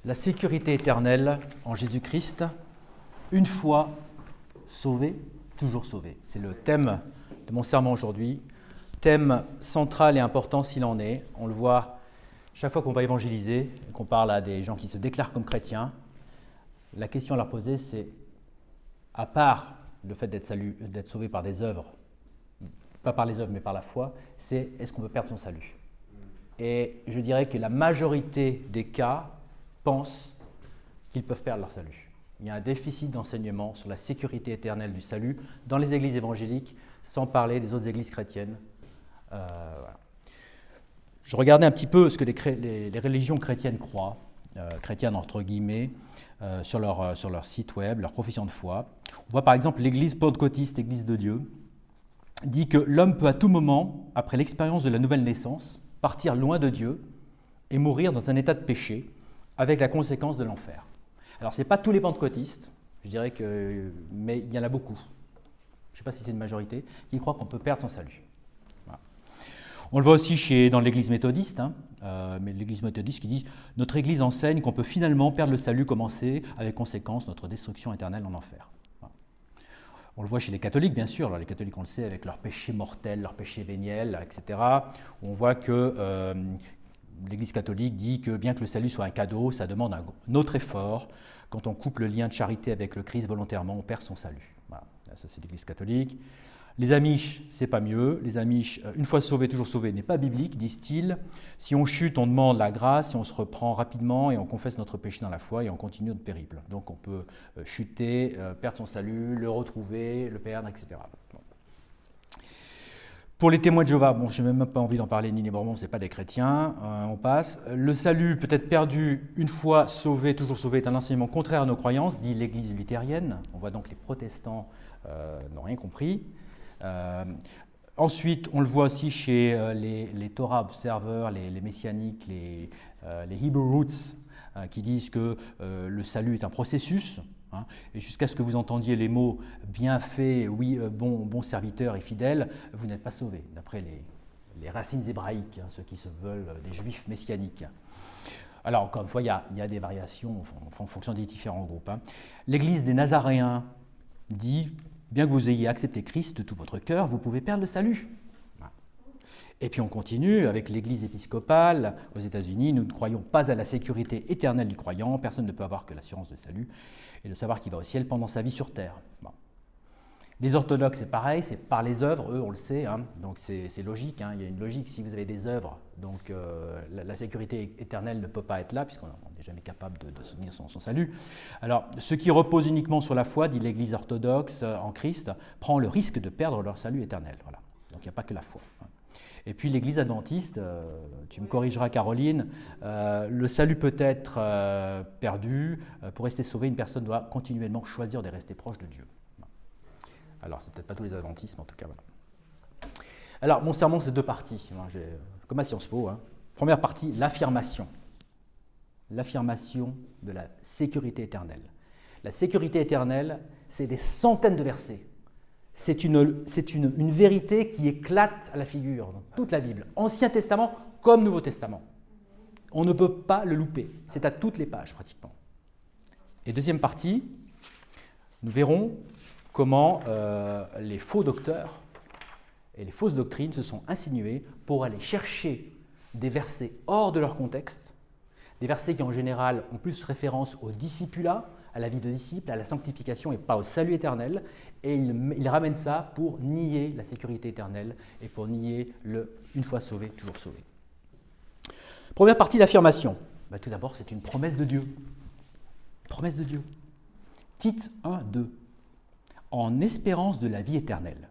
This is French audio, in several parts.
La sécurité éternelle en Jésus-Christ, une fois sauvé, toujours sauvé. C'est le thème de mon sermon aujourd'hui, thème central et important s'il en est. On le voit chaque fois qu'on va évangéliser, qu'on parle à des gens qui se déclarent comme chrétiens. La question à leur poser, c'est, à part le fait d'être sauvé par des œuvres, pas par les œuvres mais par la foi, c'est est-ce qu'on peut perdre son salut? Et je dirais que la majorité des cas pensent qu'ils peuvent perdre leur salut. Il y a un déficit d'enseignement sur la sécurité éternelle du salut dans les églises évangéliques, sans parler des autres églises chrétiennes. Voilà. Je regardais un petit peu ce que les religions chrétiennes croient, chrétiennes entre guillemets, sur leur site web, leur profession de foi. On voit par exemple l'église pentecôtiste, Église de Dieu, dit que l'homme peut à tout moment, après l'expérience de la nouvelle naissance, partir loin de Dieu et mourir dans un état de péché, avec la conséquence de l'enfer. Alors, ce n'est pas tous les pentecôtistes, je dirais mais il y en a beaucoup, je ne sais pas si c'est une majorité, qui croient qu'on peut perdre son salut. Voilà. On le voit aussi dans l'église méthodiste, mais l'église méthodiste qui dit « Notre église enseigne qu'on peut finalement perdre le salut commencé, avec conséquence notre destruction éternelle en enfer. » Voilà. On le voit chez les catholiques, bien sûr. Alors, les catholiques, on le sait, avec leurs péchés mortels, leurs péchés véniels, etc. On voit que l'Église catholique dit que bien que le salut soit un cadeau, ça demande un autre effort. Quand on coupe le lien de charité avec le Christ volontairement, on perd son salut. Voilà. Ça, c'est l'Église catholique. Les Amish, c'est pas mieux. Les Amish, une fois sauvé, toujours sauvé, n'est pas biblique, disent-ils. Si on chute, on demande la grâce, et on se reprend rapidement, et on confesse notre péché dans la foi, et on continue notre périple. Donc on peut chuter, perdre son salut, le retrouver, le perdre, etc. Bon. Pour les témoins de Jéhovah, je n'ai même pas envie d'en parler, ni les Mormons, ce n'est pas des chrétiens, on passe. Le salut peut être perdu une fois sauvé, toujours sauvé, est un enseignement contraire à nos croyances, dit l'Église luthérienne. On voit donc les protestants n'ont rien compris. Ensuite, on le voit aussi chez les Torah observers, les messianiques, les Hebrew Roots, qui disent que le salut est un processus. Et jusqu'à ce que vous entendiez les mots « bien fait, oui, bon serviteur et fidèle », vous n'êtes pas sauvé, d'après les racines hébraïques, ceux qui se veulent des juifs messianiques. Alors, encore une fois, il y a des variations en fonction des différents groupes. L'Église des Nazaréens dit « bien que vous ayez accepté Christ de tout votre cœur, vous pouvez perdre le salut ». Et puis on continue avec l'Église épiscopale aux États-Unis. Nous ne croyons pas à la sécurité éternelle du croyant. Personne ne peut avoir que l'assurance de salut et de savoir qu'il va au ciel pendant sa vie sur terre. Bon. Les orthodoxes, c'est pareil, c'est par les œuvres, eux, on le sait, donc c'est logique. Il y a une logique, si vous avez des œuvres, donc la sécurité éternelle ne peut pas être là, puisqu'on n'est jamais capable de soutenir son salut. Alors, ceux qui reposent uniquement sur la foi, dit l'Église orthodoxe en Christ, prend le risque de perdre leur salut éternel. Voilà. Donc il n'y a pas que la foi. Et puis l'Église adventiste, tu me corrigeras Caroline, le salut peut être perdu. Pour rester sauvé, une personne doit continuellement choisir de rester proche de Dieu. Alors, c'est peut-être pas tous les adventistes, mais en tout cas, voilà. Alors, mon sermon, c'est deux parties, comme à Sciences Po. Première partie, l'affirmation. L'affirmation de la sécurité éternelle. La sécurité éternelle, c'est des centaines de versets. C'est une vérité qui éclate à la figure dans toute la Bible, Ancien Testament comme Nouveau Testament. On ne peut pas le louper, c'est à toutes les pages pratiquement. Et deuxième partie, nous verrons comment les faux docteurs et les fausses doctrines se sont insinués pour aller chercher des versets hors de leur contexte, des versets qui en général ont plus référence au discipulat, à la vie de disciple, à la sanctification et pas au salut éternel, et il ramène ça pour nier la sécurité éternelle et pour nier une fois sauvé, toujours sauvé. Première partie, l'affirmation. Tout d'abord, c'est une promesse de Dieu. Promesse de Dieu. Tite 1, 2. En espérance de la vie éternelle,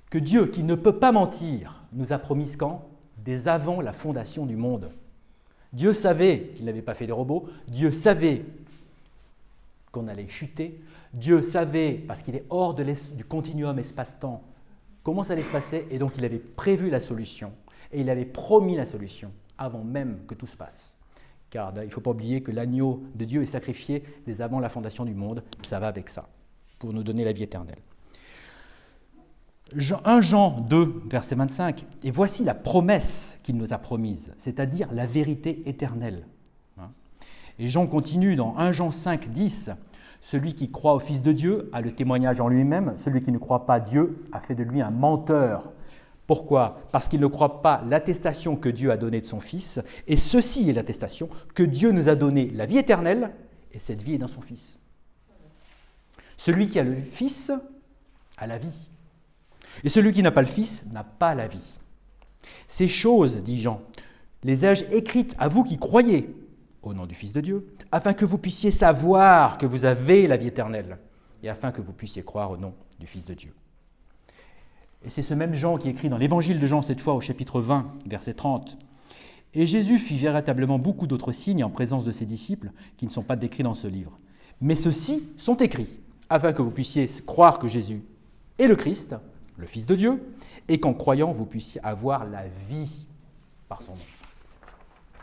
que Dieu, qui ne peut pas mentir, nous a promis quand? Dès avant la fondation du monde. Dieu savait qu'il n'avait pas fait des robots, Dieu savait qu'on allait chuter. Dieu savait, parce qu'il est hors du continuum espace-temps, comment ça allait se passer, et donc il avait prévu la solution, et il avait promis la solution avant même que tout se passe. Car il ne faut pas oublier que l'agneau de Dieu est sacrifié dès avant la fondation du monde, ça va avec ça, pour nous donner la vie éternelle. 1 Jean 2, verset 25, « Et voici la promesse qu'il nous a promise, c'est-à-dire la vérité éternelle. » Et Jean continue dans 1 Jean 5, 10. Celui qui croit au Fils de Dieu a le témoignage en lui-même. Celui qui ne croit pas Dieu a fait de lui un menteur. Pourquoi ? Parce qu'il ne croit pas l'attestation que Dieu a donnée de son Fils. Et ceci est l'attestation que Dieu nous a donné la vie éternelle, et cette vie est dans son Fils. Celui qui a le Fils a la vie. Et celui qui n'a pas le Fils n'a pas la vie. Ces choses, dit Jean, les ai-je écrites à vous qui croyez au nom du Fils de Dieu, afin que vous puissiez savoir que vous avez la vie éternelle, et afin que vous puissiez croire au nom du Fils de Dieu. Et c'est ce même Jean qui écrit dans l'Évangile de Jean, cette fois au chapitre 20, verset 30. « Et Jésus fit véritablement beaucoup d'autres signes en présence de ses disciples qui ne sont pas décrits dans ce livre. Mais ceux-ci sont écrits, afin que vous puissiez croire que Jésus est le Christ, le Fils de Dieu, et qu'en croyant, vous puissiez avoir la vie par son nom. »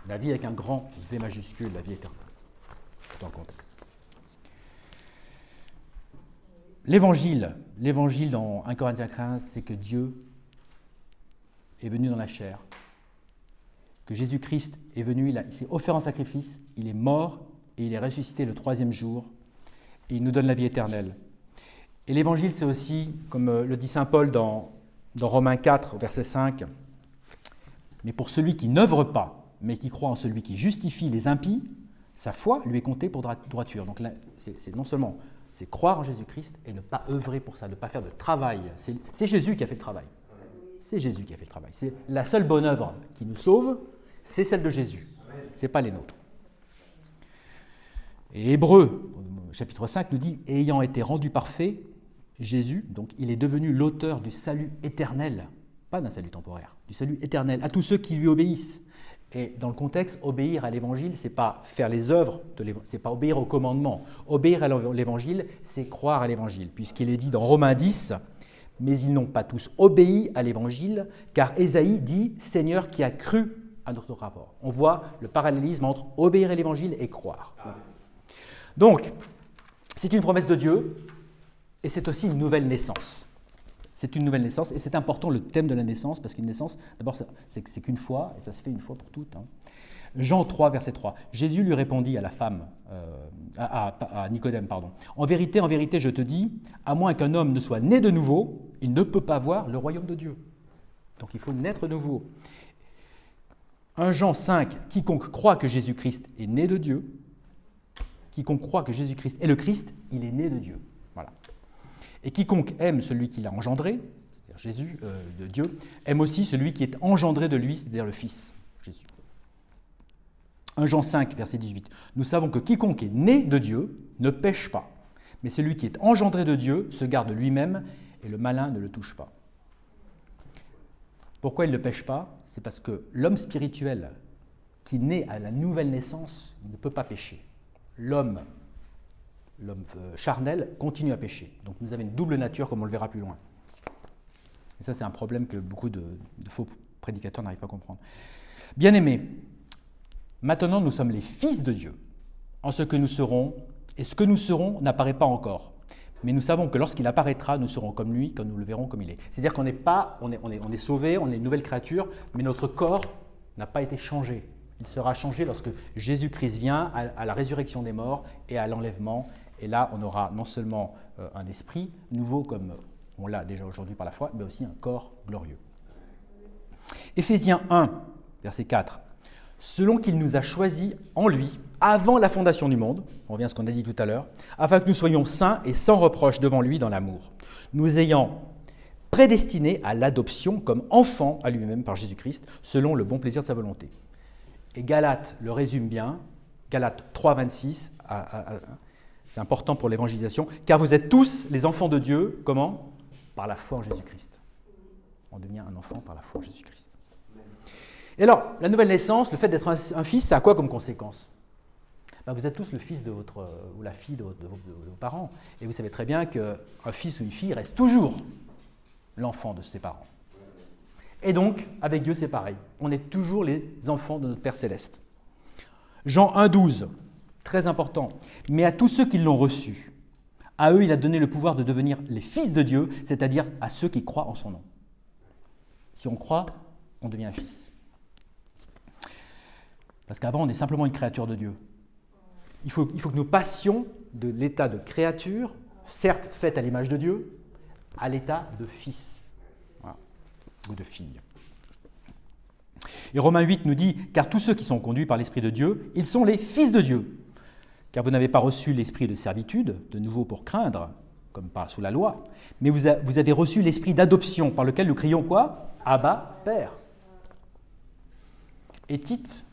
La vie avec un grand V majuscule, la vie éternelle. Dans le contexte. L'évangile dans 1 Corinthiens 15, c'est que Dieu est venu dans la chair, que Jésus-Christ est venu, il s'est offert en sacrifice, il est mort et il est ressuscité le 3e jour, et il nous donne la vie éternelle. Et l'évangile, c'est aussi, comme le dit saint Paul dans Romains 4, verset 5, « Mais pour celui qui n'œuvre pas, mais qui croit en celui qui justifie les impies, sa foi lui est comptée pour droiture. » Donc là, c'est non seulement c'est croire en Jésus-Christ et ne pas œuvrer pour ça, ne pas faire de travail. C'est Jésus qui a fait le travail. C'est Jésus qui a fait le travail. C'est la seule bonne œuvre qui nous sauve, c'est celle de Jésus. Ce n'est pas les nôtres. Et Hébreux, chapitre 5, nous dit « Ayant été rendu parfait, Jésus, donc il est devenu l'auteur du salut éternel, pas d'un salut temporaire, du salut éternel, à tous ceux qui lui obéissent. » Et dans le contexte, obéir à l'évangile, ce n'est pas faire les œuvres, ce n'est pas obéir au commandement. Obéir à l'évangile, c'est croire à l'évangile, puisqu'il est dit dans Romains 10, « Mais ils n'ont pas tous obéi à l'évangile, car Ésaïe dit « Seigneur qui a cru à notre rapport ». On voit le parallélisme entre obéir à l'évangile et croire. Donc, c'est une promesse de Dieu, et c'est aussi une nouvelle naissance. C'est une nouvelle naissance, et c'est important le thème de la naissance, parce qu'une naissance, d'abord, c'est qu'une fois, et ça se fait une fois pour toutes. Jean 3, verset 3. Jésus lui répondit à la femme, à Nicodème, pardon. En vérité, je te dis, à moins qu'un homme ne soit né de nouveau, il ne peut pas voir le royaume de Dieu. Donc il faut naître de nouveau. 1 Jean 5, quiconque croit que Jésus-Christ est né de Dieu, quiconque croit que Jésus-Christ est le Christ, il est né de Dieu. Voilà. Et quiconque aime celui qui l'a engendré, c'est-à-dire Jésus, de Dieu, aime aussi celui qui est engendré de lui, c'est-à-dire le Fils, Jésus. 1 Jean 5, verset 18. Nous savons que quiconque est né de Dieu ne pêche pas, mais celui qui est engendré de Dieu se garde lui-même et le malin ne le touche pas. Pourquoi il ne pêche pas ? C'est parce que l'homme spirituel qui naît à la nouvelle naissance ne peut pas pécher. L'homme charnel continue à pécher. Donc nous avons une double nature, comme on le verra plus loin. Et ça, c'est un problème que beaucoup de faux prédicateurs n'arrivent pas à comprendre. Bien-aimés, maintenant nous sommes les fils de Dieu, en ce que nous serons, et ce que nous serons n'apparaît pas encore. Mais nous savons que lorsqu'il apparaîtra, nous serons comme lui, quand nous le verrons comme il est. C'est-à-dire qu'on n'est pas, on est sauvé, on est une nouvelle créature, mais notre corps n'a pas été changé. Il sera changé lorsque Jésus-Christ vient à la résurrection des morts et à l'enlèvement. Et là, on aura non seulement un esprit nouveau, comme on l'a déjà aujourd'hui par la foi, mais aussi un corps glorieux. Éphésiens 1, verset 4. « Selon qu'il nous a choisis en lui, avant la fondation du monde, on revient à ce qu'on a dit tout à l'heure, afin que nous soyons saints et sans reproche devant lui dans l'amour, nous ayant prédestinés à l'adoption comme enfants à lui-même par Jésus-Christ, selon le bon plaisir de sa volonté. » Et Galates le résume bien, Galates 3, 26, c'est important pour l'évangélisation, car vous êtes tous les enfants de Dieu, comment ? Par la foi en Jésus-Christ. On devient un enfant par la foi en Jésus-Christ. Et alors, la nouvelle naissance, le fait d'être un fils, ça a quoi comme conséquence ? Vous êtes tous le fils de votre, ou la fille de vos parents. Et vous savez très bien qu'un fils ou une fille reste toujours l'enfant de ses parents. Et donc, avec Dieu, c'est pareil. On est toujours les enfants de notre Père Céleste. Jean 1, 12. Très important. « Mais à tous ceux qui l'ont reçu, à eux il a donné le pouvoir de devenir les fils de Dieu, c'est-à-dire à ceux qui croient en son nom. » Si on croit, on devient un fils. Parce qu'avant, on est simplement une créature de Dieu. il faut que nous passions de l'état de créature, certes faite à l'image de Dieu, à l'état de fils, voilà, ou de fille. Et Romains 8 nous dit « Car tous ceux qui sont conduits par l'Esprit de Dieu, ils sont les fils de Dieu. Car vous n'avez pas reçu l'esprit de servitude, de nouveau pour craindre, comme par sous la loi, mais vous avez reçu l'esprit d'adoption, par lequel nous crions quoi ? Abba, Père. » Et Tite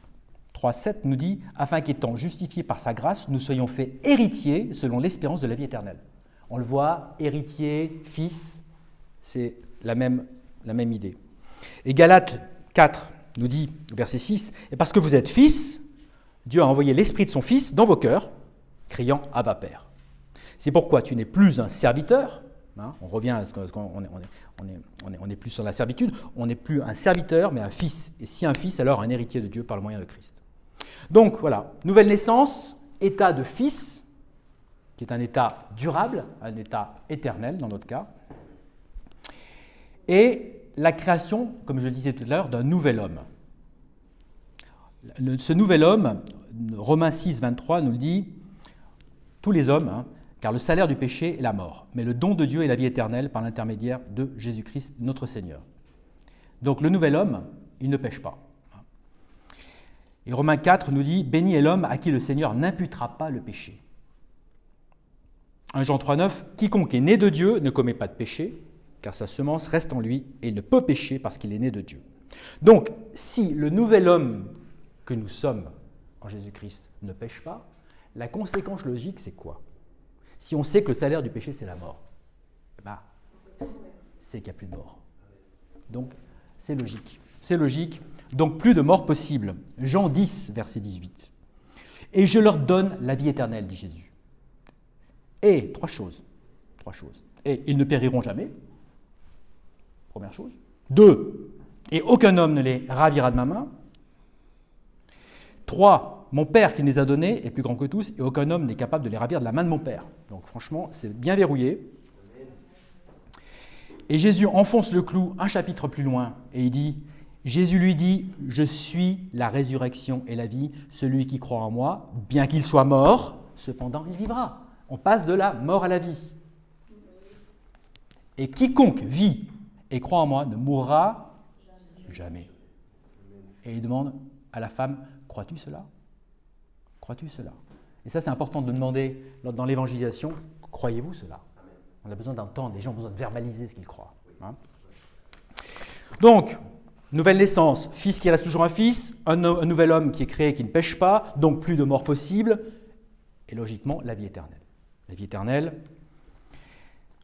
3,7 nous dit « Afin qu'étant justifiés par sa grâce, nous soyons faits héritiers selon l'espérance de la vie éternelle. » On le voit, héritier, fils, c'est la même idée. Et Galates 4 nous dit, verset 6, « Et parce que vous êtes fils, Dieu a envoyé l'Esprit de son Fils dans vos cœurs, criant « Abba, Père ». C'est pourquoi tu n'es plus un serviteur, hein, on revient à ce qu'on on est plus sur la servitude, on n'est plus un serviteur, mais un fils. Et si un fils, alors un héritier de Dieu par le moyen de Christ. Donc voilà, nouvelle naissance, état de fils, qui est un état durable, un état éternel dans notre cas, et la création, comme je le disais tout à l'heure, d'un nouvel homme. Ce nouvel homme, Romains 6, 23 nous le dit, tous les hommes, hein, car le salaire du péché est la mort, mais le don de Dieu est la vie éternelle par l'intermédiaire de Jésus-Christ, notre Seigneur. Donc le nouvel homme, il ne pêche pas. Et Romains 4 nous dit, béni est l'homme à qui le Seigneur n'imputera pas le péché. 1 Jean 3, 9, quiconque est né de Dieu ne commet pas de péché, car sa semence reste en lui et il ne peut pécher parce qu'il est né de Dieu. Donc, si le nouvel homme que nous sommes en Jésus-Christ ne pêche pas, la conséquence logique, c'est quoi ? Si on sait que le salaire du péché, c'est la mort, c'est qu'il n'y a plus de mort. Donc, c'est logique. C'est logique. Donc, plus de mort possible. Jean 10, verset 18. Et je leur donne la vie éternelle, dit Jésus. Et, trois choses. Et ils ne périront jamais. Première chose. 2. Et aucun homme ne les ravira de ma main. 3. Mon Père qui me les a donnés est plus grand que tous, et aucun homme n'est capable de les ravir de la main de mon Père. Donc franchement, c'est bien verrouillé. Et Jésus enfonce le clou un chapitre plus loin, et il dit, Jésus lui dit, je suis la résurrection et la vie, celui qui croit en moi, bien qu'il soit mort, cependant il vivra. On passe de la mort à la vie. Et quiconque vit et croit en moi ne mourra jamais. Et il demande à la femme, crois-tu cela ? Crois-tu cela ? Et ça, c'est important de demander dans l'évangélisation, croyez-vous cela ? On a besoin d'entendre, les gens ont besoin de verbaliser ce qu'ils croient. Hein ? Donc, nouvelle naissance, fils qui reste toujours un fils, un nouvel homme qui est créé, qui ne pêche pas, donc plus de mort possible, et logiquement, la vie éternelle. La vie éternelle,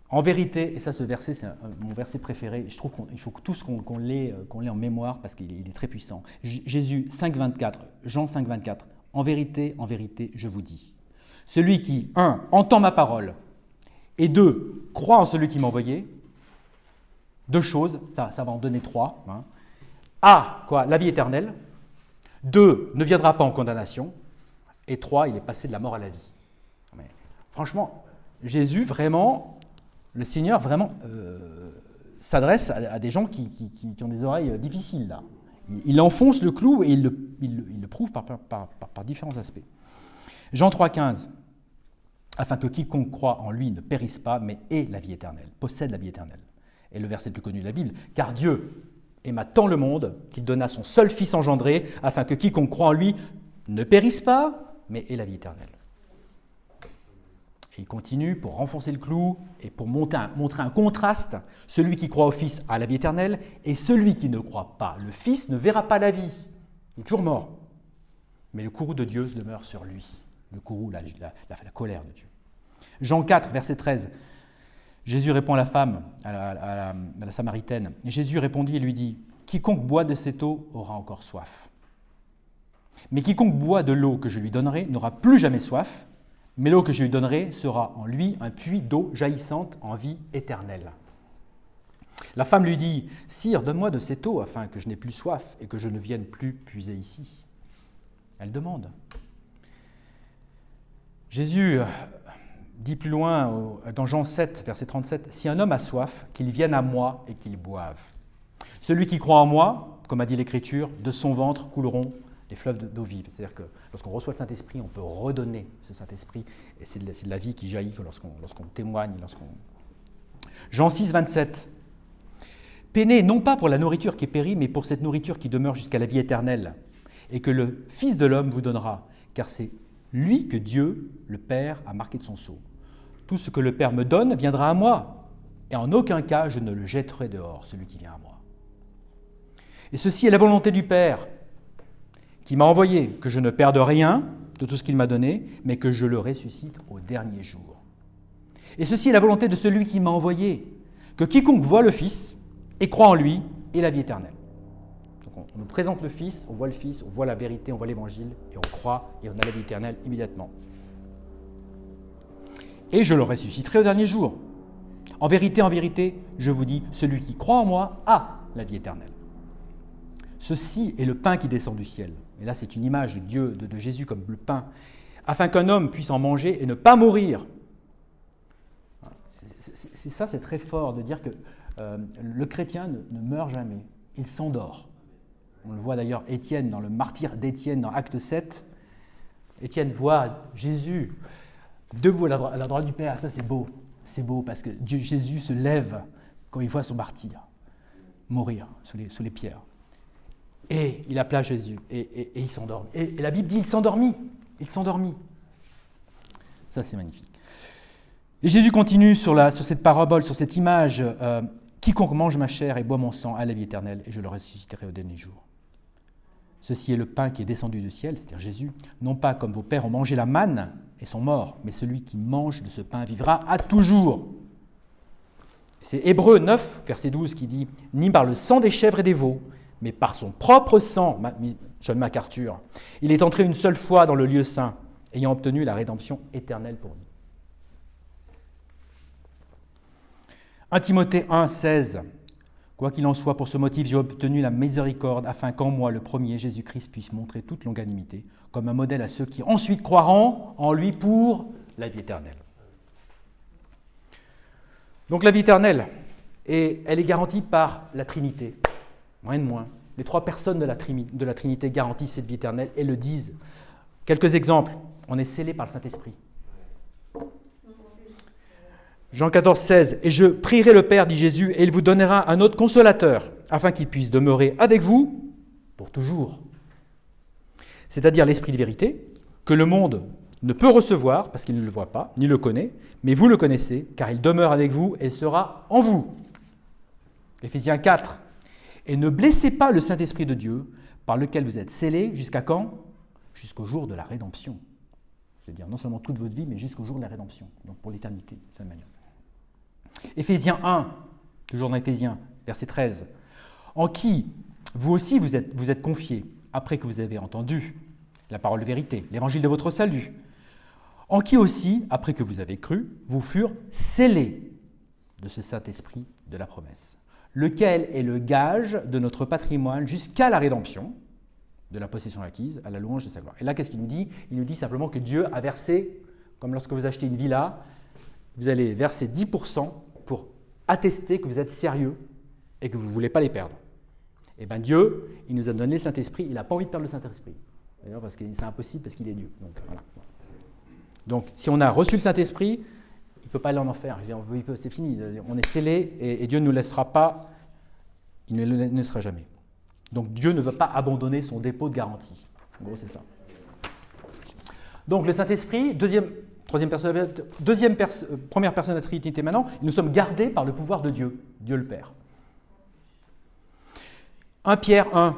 en vérité, et ça, ce verset, c'est mon verset préféré, je trouve qu'il faut tous qu'on l'ait en mémoire parce qu'il est très puissant. Jésus 5,24, Jean 5,24, en vérité, je vous dis, celui qui, 1, entend ma parole, et 2, croit en celui qui m'a envoyé, 2 choses, ça va en donner 3, hein. A, quoi, la vie éternelle, 2, ne viendra pas en condamnation, et 3, il est passé de la mort à la vie. Mais, franchement, Jésus, vraiment, le Seigneur, vraiment, s'adresse à des gens qui ont des oreilles difficiles, là. Il enfonce le clou et il le prouve par différents aspects. Jean 3,15, afin que quiconque croit en lui ne périsse pas, mais ait la vie éternelle, possède la vie éternelle. Et le verset le plus connu de la Bible, car Dieu aima tant le monde qu'il donna son seul Fils engendré, afin que quiconque croit en lui ne périsse pas, mais ait la vie éternelle. Et il continue pour renfoncer le clou et pour montrer un contraste. Celui qui croit au Fils a la vie éternelle, et celui qui ne croit pas le Fils ne verra pas la vie. Il est toujours mort. Mais le courroux de Dieu demeure sur lui. Le courroux, la colère de Dieu. Jean 4, verset 13. Jésus répond à la femme, à la Samaritaine. Et Jésus répondit et lui dit, « Quiconque boit de cette eau aura encore soif. Mais quiconque boit de l'eau que je lui donnerai n'aura plus jamais soif, mais l'eau que je lui donnerai sera en lui un puits d'eau jaillissante en vie éternelle. » La femme lui dit, « Sire, donne-moi de cette eau afin que je n'ai plus soif et que je ne vienne plus puiser ici. » Elle demande. Jésus dit plus loin, dans Jean 7, verset 37, « Si un homme a soif, qu'il vienne à moi et qu'il boive. Celui qui croit en moi, comme a dit l'Écriture, de son ventre couleront les fleuves d'eau vive. C'est-à-dire que lorsqu'on reçoit le Saint-Esprit, on peut redonner ce Saint-Esprit, et c'est de la vie qui jaillit lorsqu'on témoigne, Jean 6, 27. Peinez non pas pour la nourriture qui périt, mais pour cette nourriture qui demeure jusqu'à la vie éternelle, et que le Fils de l'homme vous donnera, car c'est lui que Dieu, le Père, a marqué de son sceau. Tout ce que le Père me donne viendra à moi, et en aucun cas je ne le jetterai dehors, celui qui vient à moi. Et ceci est la volonté du Père, qui m'a envoyé, que je ne perde rien de tout ce qu'il m'a donné, mais que je le ressuscite au dernier jour. Et ceci est la volonté de celui qui m'a envoyé, que quiconque voit le Fils et croit en lui ait la vie éternelle. Donc on nous présente le Fils, on voit le Fils, on voit la vérité, on voit l'Évangile, et on croit, et on a la vie éternelle immédiatement. Et je le ressusciterai au dernier jour. En vérité, je vous dis, celui qui croit en moi a la vie éternelle. Ceci est le pain qui descend du ciel. Et là, c'est une image de Dieu, de Jésus comme le pain, afin qu'un homme puisse en manger et ne pas mourir. C'est très fort de dire que le chrétien ne meurt jamais, il s'endort. On le voit d'ailleurs Étienne, dans le martyre d'Étienne, dans Acte 7. Étienne voit Jésus debout à la droite du Père. Ça, c'est beau parce que Jésus se lève quand il voit son martyr mourir sous les pierres. Et il appela Jésus, et il s'endort. Et la Bible dit il s'endormit. Ça, c'est magnifique. Et Jésus continue sur cette parabole, sur cette image. Quiconque mange ma chair et boit mon sang a la vie éternelle, et je le ressusciterai au dernier jour. Ceci est le pain qui est descendu du ciel, c'est-à-dire Jésus, non pas comme vos pères ont mangé la manne et sont morts, mais celui qui mange de ce pain vivra à toujours. C'est Hébreux 9, verset 12, qui dit « Ni par le sang des chèvres et des veaux, mais par son propre sang, John MacArthur, il est entré une seule fois dans le lieu saint, ayant obtenu la rédemption éternelle pour nous. » 1 Timothée 1, 16. Quoi qu'il en soit, pour ce motif, j'ai obtenu la miséricorde, afin qu'en moi, le premier, Jésus-Christ, puisse montrer toute longanimité, comme un modèle à ceux qui ensuite croiront en lui pour la vie éternelle. Donc la vie éternelle, elle est garantie par la Trinité, rien de moins. Les trois personnes de la Trinité garantissent cette vie éternelle et le disent. Quelques exemples, on est scellé par le Saint-Esprit. Jean 14, 16. « Et je prierai le Père, dit Jésus, et il vous donnera un autre consolateur, afin qu'il puisse demeurer avec vous pour toujours. » C'est-à-dire l'Esprit de vérité, que le monde ne peut recevoir, parce qu'il ne le voit pas, ni le connaît, mais vous le connaissez, car il demeure avec vous et sera en vous. Éphésiens 4. « Et ne blessez pas le Saint-Esprit de Dieu, par lequel vous êtes scellés, jusqu'à quand ? Jusqu'au jour de la rédemption. » C'est-à-dire non seulement toute votre vie, mais jusqu'au jour de la rédemption, donc pour l'éternité, de cette manière. Éphésiens 1, toujours dans Éphésiens, verset 13. « En qui vous aussi vous êtes confiés, après que vous avez entendu la parole de vérité, l'évangile de votre salut, en qui aussi, après que vous avez cru, vous furent scellés de ce Saint-Esprit de la promesse, lequel est le gage de notre patrimoine jusqu'à la rédemption, de la possession acquise, à la louange de sa gloire. » Et là, qu'est-ce qu'il nous dit ? Il nous dit simplement que Dieu a versé, comme lorsque vous achetez une villa, vous allez verser 10% pour attester que vous êtes sérieux et que vous ne voulez pas les perdre. Et bien Dieu, il nous a donné le Saint-Esprit, il n'a pas envie de perdre le Saint-Esprit. D'ailleurs, parce que c'est impossible, parce qu'il est Dieu. Donc, voilà. Donc, si on a reçu le Saint-Esprit, il ne peut pas aller en enfer. C'est fini, on est scellé et Dieu ne nous laissera pas, il ne le laissera jamais. Donc Dieu ne veut pas abandonner son dépôt de garantie. En gros, c'est ça. Donc le Saint-Esprit, première personne de la Trinité maintenant, nous sommes gardés par le pouvoir de Dieu, Dieu le Père. 1 Pierre 1,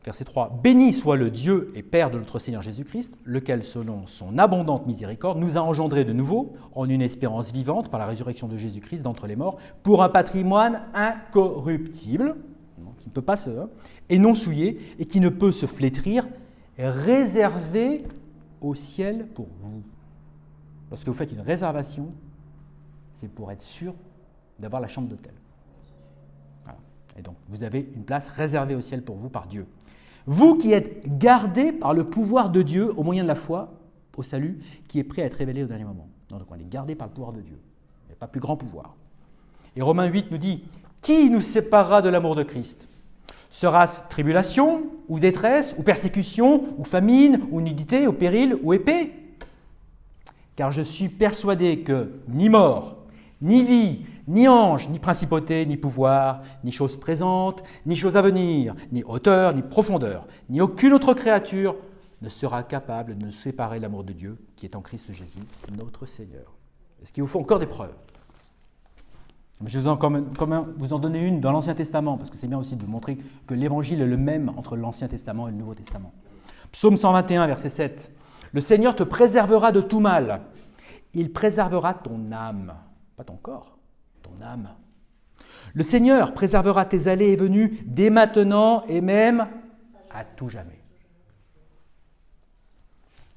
verset 3. « Béni soit le Dieu et Père de notre Seigneur Jésus-Christ, lequel, selon son abondante miséricorde, nous a engendrés de nouveau en une espérance vivante par la résurrection de Jésus-Christ d'entre les morts, pour un patrimoine incorruptible, qui ne peut pas et non souillé, et qui ne peut se flétrir, réservé au ciel pour vous. » Lorsque vous faites une réservation, c'est pour être sûr d'avoir la chambre d'hôtel. Voilà. Et donc, vous avez une place réservée au ciel pour vous par Dieu. Vous qui êtes gardés par le pouvoir de Dieu au moyen de la foi, au salut, qui est prêt à être révélé au dernier moment. Donc, on est gardés par le pouvoir de Dieu. Il n'y a pas plus grand pouvoir. Et Romains 8 nous dit « Qui nous séparera de l'amour de Christ ? Sera-ce tribulation, ou détresse, ou persécution, ou famine, ou nudité, ou péril, ou épée? Car je suis persuadé que ni mort, ni vie, ni ange, ni principauté, ni pouvoir, ni choses présentes, ni choses à venir, ni hauteur, ni profondeur, ni aucune autre créature ne sera capable de nous séparer de l'amour de Dieu qui est en Christ Jésus, notre Seigneur. Est-ce qu'il vous faut encore des preuves? Je vais vous en donner une dans l'Ancien Testament, parce que c'est bien aussi de vous montrer que l'Évangile est le même entre l'Ancien Testament et le Nouveau Testament. Psaume 121, verset 7. « Le Seigneur te préservera de tout mal. Il préservera ton âme. » Pas ton corps, ton âme. « Le Seigneur préservera tes allées et venues dès maintenant et même à tout jamais. »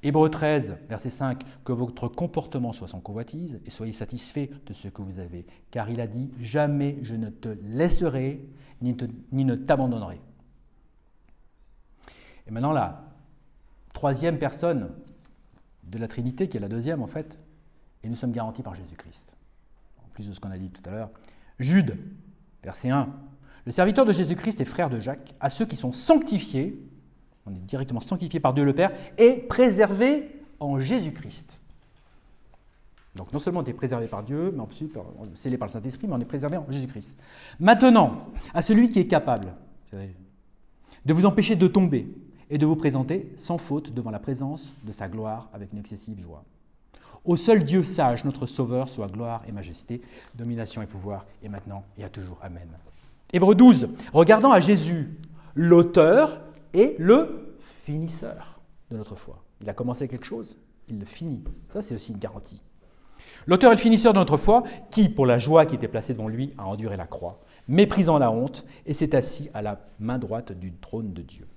Hébreux 13, verset 5. « Que votre comportement soit sans convoitise et soyez satisfaits de ce que vous avez. Car il a dit, jamais je ne te laisserai ni ne t'abandonnerai. » Et maintenant, la troisième personne de la Trinité, qui est la deuxième en fait, et nous sommes garantis par Jésus-Christ. En plus de ce qu'on a dit tout à l'heure. Jude, verset 1. « Le serviteur de Jésus-Christ et frère de Jacques, à ceux qui sont sanctifiés, on est directement sanctifié par Dieu le Père, et préservé en Jésus-Christ. » Donc non seulement on est préservé par Dieu, mais ensuite on est scellé par le Saint-Esprit, mais on est préservé en Jésus-Christ. Maintenant, à celui qui est capable de vous empêcher de tomber et de vous présenter sans faute devant la présence de sa gloire avec une excessive joie. Au seul Dieu sage, notre Sauveur, soit gloire et majesté, domination et pouvoir, et maintenant et à toujours. Amen. Hébreux 12. Regardant à Jésus, l'auteur et le finisseur de notre foi. Il a commencé quelque chose, il le finit. Ça, c'est aussi une garantie. L'auteur et le finisseur de notre foi, qui, pour la joie qui était placée devant lui, a enduré la croix, méprisant la honte, et s'est assis à la main droite du trône de Dieu.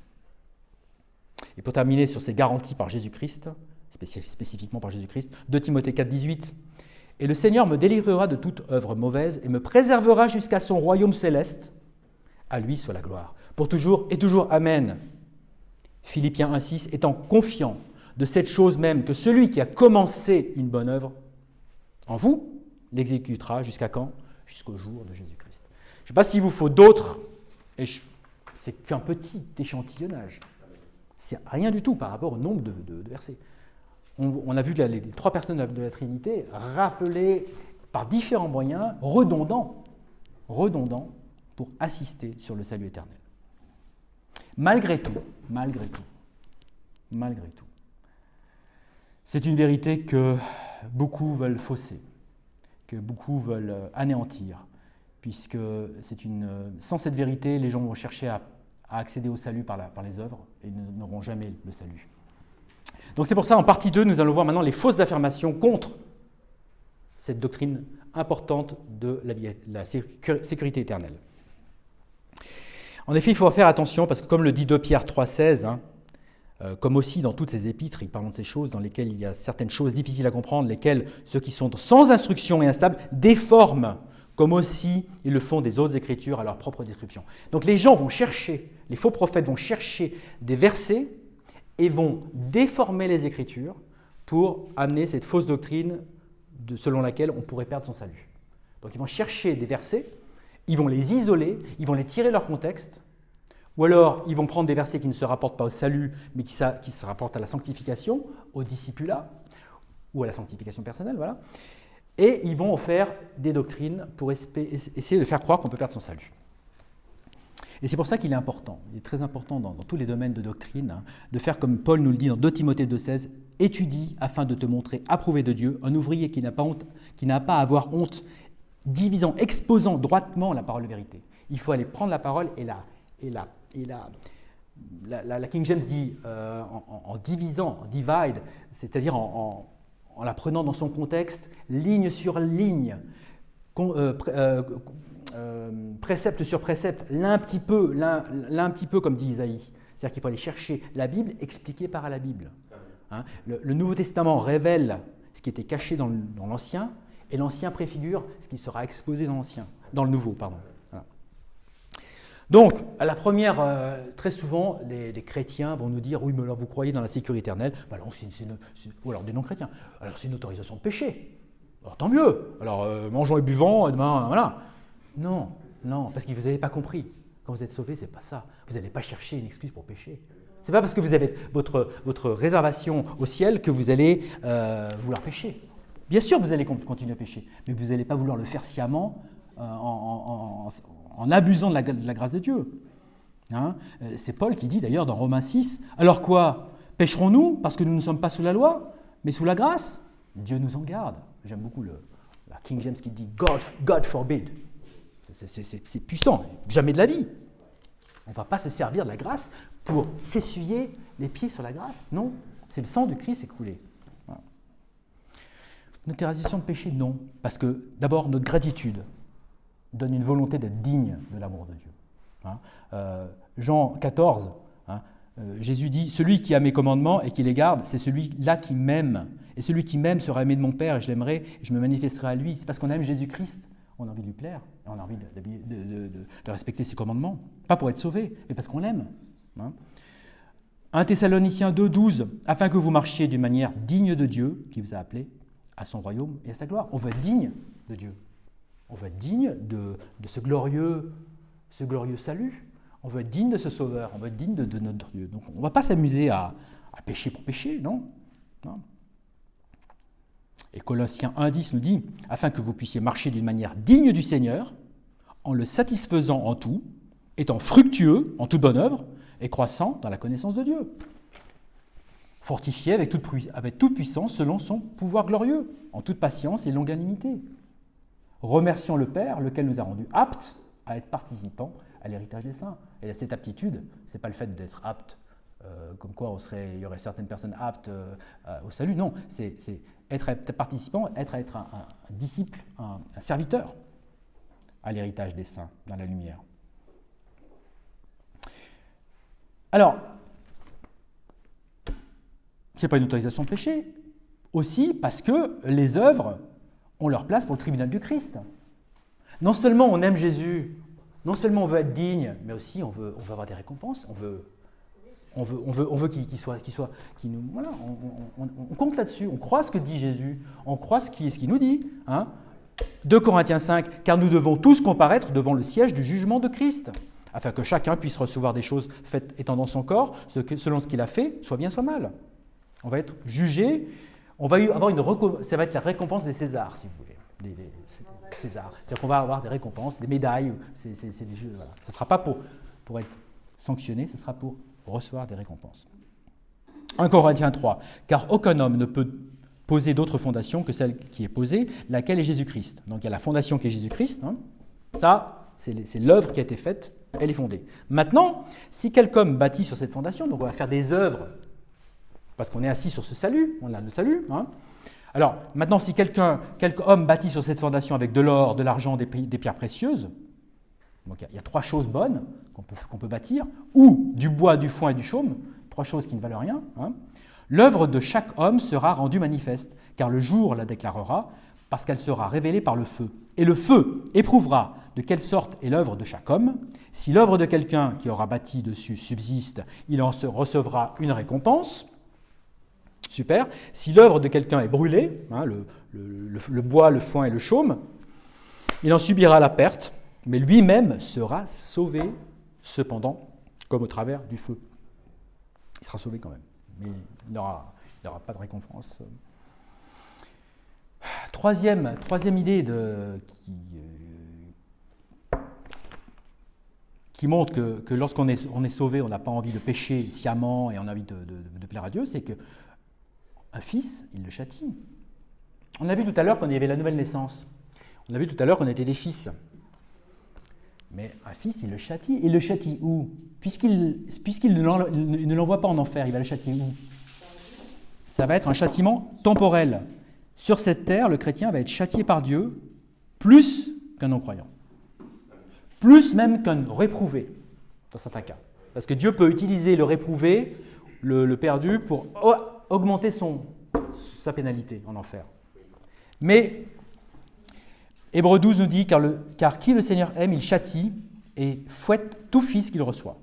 Et pour terminer sur ces garanties par Jésus-Christ, spécifiquement par Jésus-Christ, 2 Timothée 4, 18. « Et le Seigneur me délivrera de toute œuvre mauvaise et me préservera jusqu'à son royaume céleste. À lui soit la gloire. Pour toujours et toujours. Amen. » Philippiens 1, 6. « Étant confiant de cette chose même, que celui qui a commencé une bonne œuvre en vous l'exécutera jusqu'à quand? Jusqu'au jour de Jésus-Christ. » Je ne sais pas s'il vous faut d'autres, et c'est qu'un petit échantillonnage. C'est rien du tout par rapport au nombre de versets. On a vu les trois personnes de la Trinité rappelées par différents moyens redondants pour assister sur le salut éternel. Malgré tout, c'est une vérité que beaucoup veulent fausser, que beaucoup veulent anéantir, puisque sans cette vérité, les gens vont chercher à accéder au salut par les œuvres et n'auront jamais le salut. Donc c'est pour ça, en partie 2, nous allons voir maintenant les fausses affirmations contre cette doctrine importante de la sécurité éternelle. En effet, il faut faire attention, parce que comme le dit 2 Pierre 3,16, comme aussi dans toutes ces épîtres, il parle de ces choses dans lesquelles il y a certaines choses difficiles à comprendre, lesquelles ceux qui sont sans instruction et instables déforment, comme aussi ils le font des autres écritures à leur propre description. Donc les gens vont chercher, les faux prophètes vont chercher des versets et vont déformer les Écritures pour amener cette fausse doctrine selon laquelle on pourrait perdre son salut. Donc ils vont chercher des versets, ils vont les isoler, ils vont les tirer de leur contexte, ou alors ils vont prendre des versets qui ne se rapportent pas au salut, mais qui se rapportent à la sanctification, au discipulat, ou à la sanctification personnelle, voilà. Et ils vont en faire des doctrines pour essayer de faire croire qu'on peut perdre son salut. Et c'est pour ça qu'il est important, il est très important dans tous les domaines de doctrine, de faire comme Paul nous le dit dans 2 Timothée 2,16, « Étudie afin de te montrer approuvé de Dieu, un ouvrier qui n'a pas à avoir honte, divisant, exposant droitement la parole de vérité. » Il faut aller prendre la parole et la King James dit en divisant, divide, c'est-à-dire en la prenant dans son contexte, ligne sur ligne, précepte sur précepte, l'un un petit peu comme dit Isaïe. C'est-à-dire qu'il faut aller chercher la Bible expliquée par la Bible. Hein, le Nouveau Testament révèle ce qui était caché dans l'Ancien, et l'Ancien préfigure ce qui sera exposé dans le Nouveau. Pardon. Voilà. Donc, à la première, très souvent, les chrétiens vont nous dire « Oui, mais alors vous croyez dans la sécurité éternelle ?» Alors, ou alors des non-chrétiens. Alors, c'est une autorisation de péché. Alors, tant mieux. Alors, mangeons et buvons, demain, voilà. Non, parce que vous n'avez pas compris. Quand vous êtes sauvé, ce n'est pas ça. Vous n'allez pas chercher une excuse pour pécher. Ce n'est pas parce que vous avez votre réservation au ciel que vous allez vouloir pécher. Bien sûr, vous allez continuer à pécher, mais vous n'allez pas vouloir le faire sciemment en abusant de la grâce de Dieu. Hein? C'est Paul qui dit d'ailleurs dans Romains 6, « Alors quoi? Pécherons-nous parce que nous ne sommes pas sous la loi, mais sous la grâce ?» Dieu nous en garde. J'aime beaucoup la King James qui dit « God forbid ». C'est puissant, jamais de la vie. On ne va pas se servir de la grâce pour s'essuyer les pieds sur la grâce. Non, c'est le sang de Christ écoulé. Voilà. Notre éradication de péché, non. Parce que d'abord, notre gratitude donne une volonté d'être digne de l'amour de Dieu. Hein, Jean 14, hein, Jésus dit « Celui qui a mes commandements et qui les garde, c'est celui-là qui m'aime. Et celui qui m'aime sera aimé de mon Père, et je l'aimerai, et je me manifesterai à lui. » C'est parce qu'on aime Jésus-Christ. On a envie de lui plaire, et on a envie de respecter ses commandements. Pas pour être sauvé, mais parce qu'on l'aime. Hein. 1 Thessaloniciens 2, 12, « Afin que vous marchiez d'une manière digne de Dieu, qui vous a appelé à son royaume et à sa gloire. » On veut être digne de Dieu. On veut être digne de ce glorieux salut. On veut être digne de ce sauveur. On veut être digne de notre Dieu. Donc on ne va pas s'amuser à pécher pour pécher, non, non. Et Colossiens 1,10 nous dit « Afin que vous puissiez marcher d'une manière digne du Seigneur, en le satisfaisant en tout, étant fructueux en toute bonne œuvre et croissant dans la connaissance de Dieu. Fortifié avec toute puissance selon son pouvoir glorieux, en toute patience et longanimité. Remercions le Père, lequel nous a rendus aptes à être participants à l'héritage des saints. » Et cette aptitude, ce n'est pas le fait d'être apte, comme quoi il y aurait certaines personnes aptes au salut. Non, c'est être participant, être un disciple, un serviteur à l'héritage des saints, dans la lumière. Alors, ce n'est pas une autorisation de péché, aussi parce que les œuvres ont leur place pour le tribunal du Christ. Non seulement on aime Jésus, non seulement on veut être digne, mais aussi on veut avoir des récompenses, on veut qu'il nous, voilà, on compte là-dessus, on croit ce que dit Jésus, on croit ce qu'il nous dit. Hein. 2 Corinthiens 5, « Car nous devons tous comparaître devant le siège du jugement de Christ, afin que chacun puisse recevoir des choses faites étant dans son corps, selon ce qu'il a fait, soit bien, soit mal. » On va être jugé, on va avoir ça va être la récompense des Césars, si vous voulez. Césars. C'est-à-dire qu'on va avoir des récompenses, des médailles, c'est des jeux. Voilà. Ce ne sera pas pour être sanctionné, ce sera pour recevoir des récompenses. 1 Corinthiens 3, « Car aucun homme ne peut poser d'autre fondation que celle qui est posée, laquelle est Jésus-Christ. » Donc il y a la fondation qui est Jésus-Christ. Hein. Ça, c'est l'œuvre qui a été faite, elle est fondée. Maintenant, si quelque homme bâtit sur cette fondation, donc on va faire des œuvres, parce qu'on est assis sur ce salut, on a le salut. Hein. Alors, maintenant, si quelque homme bâtit sur cette fondation avec de l'or, de l'argent, des pierres précieuses, donc il y a 3 choses bonnes qu'on peut bâtir, ou du bois, du foin et du chaume, 3 choses qui ne valent rien. Hein. L'œuvre de chaque homme sera rendue manifeste, car le jour la déclarera, parce qu'elle sera révélée par le feu. Et le feu éprouvera de quelle sorte est l'œuvre de chaque homme. Si l'œuvre de quelqu'un qui aura bâti dessus subsiste, il en recevra une récompense. Super. Si l'œuvre de quelqu'un est brûlée, hein, le bois, le foin et le chaume, il en subira la perte, mais lui-même sera sauvé, cependant, comme au travers du feu. Il sera sauvé quand même, mais il n'aura pas de récompense. Troisième idée qui montre que lorsqu'on est sauvé, on n'a pas envie de pécher sciemment et on a envie de plaire à Dieu, c'est qu'un fils, il le châtie. On a vu tout à l'heure qu'on y avait la nouvelle naissance. On a vu tout à l'heure qu'on était des fils. Mais un fils, il le châtie. Il le châtie où? Puisqu'il ne l'envoie pas en enfer, il va le châtier où? Ça va être un châtiment temporel. Sur cette terre, le chrétien va être châtié par Dieu plus qu'un non-croyant. Plus même qu'un réprouvé, dans certains cas. Parce que Dieu peut utiliser le réprouvé, le perdu, pour augmenter sa pénalité en enfer. Mais Hébreux 12 nous dit, car qui le Seigneur aime, il châtie et fouette tout fils qu'il reçoit.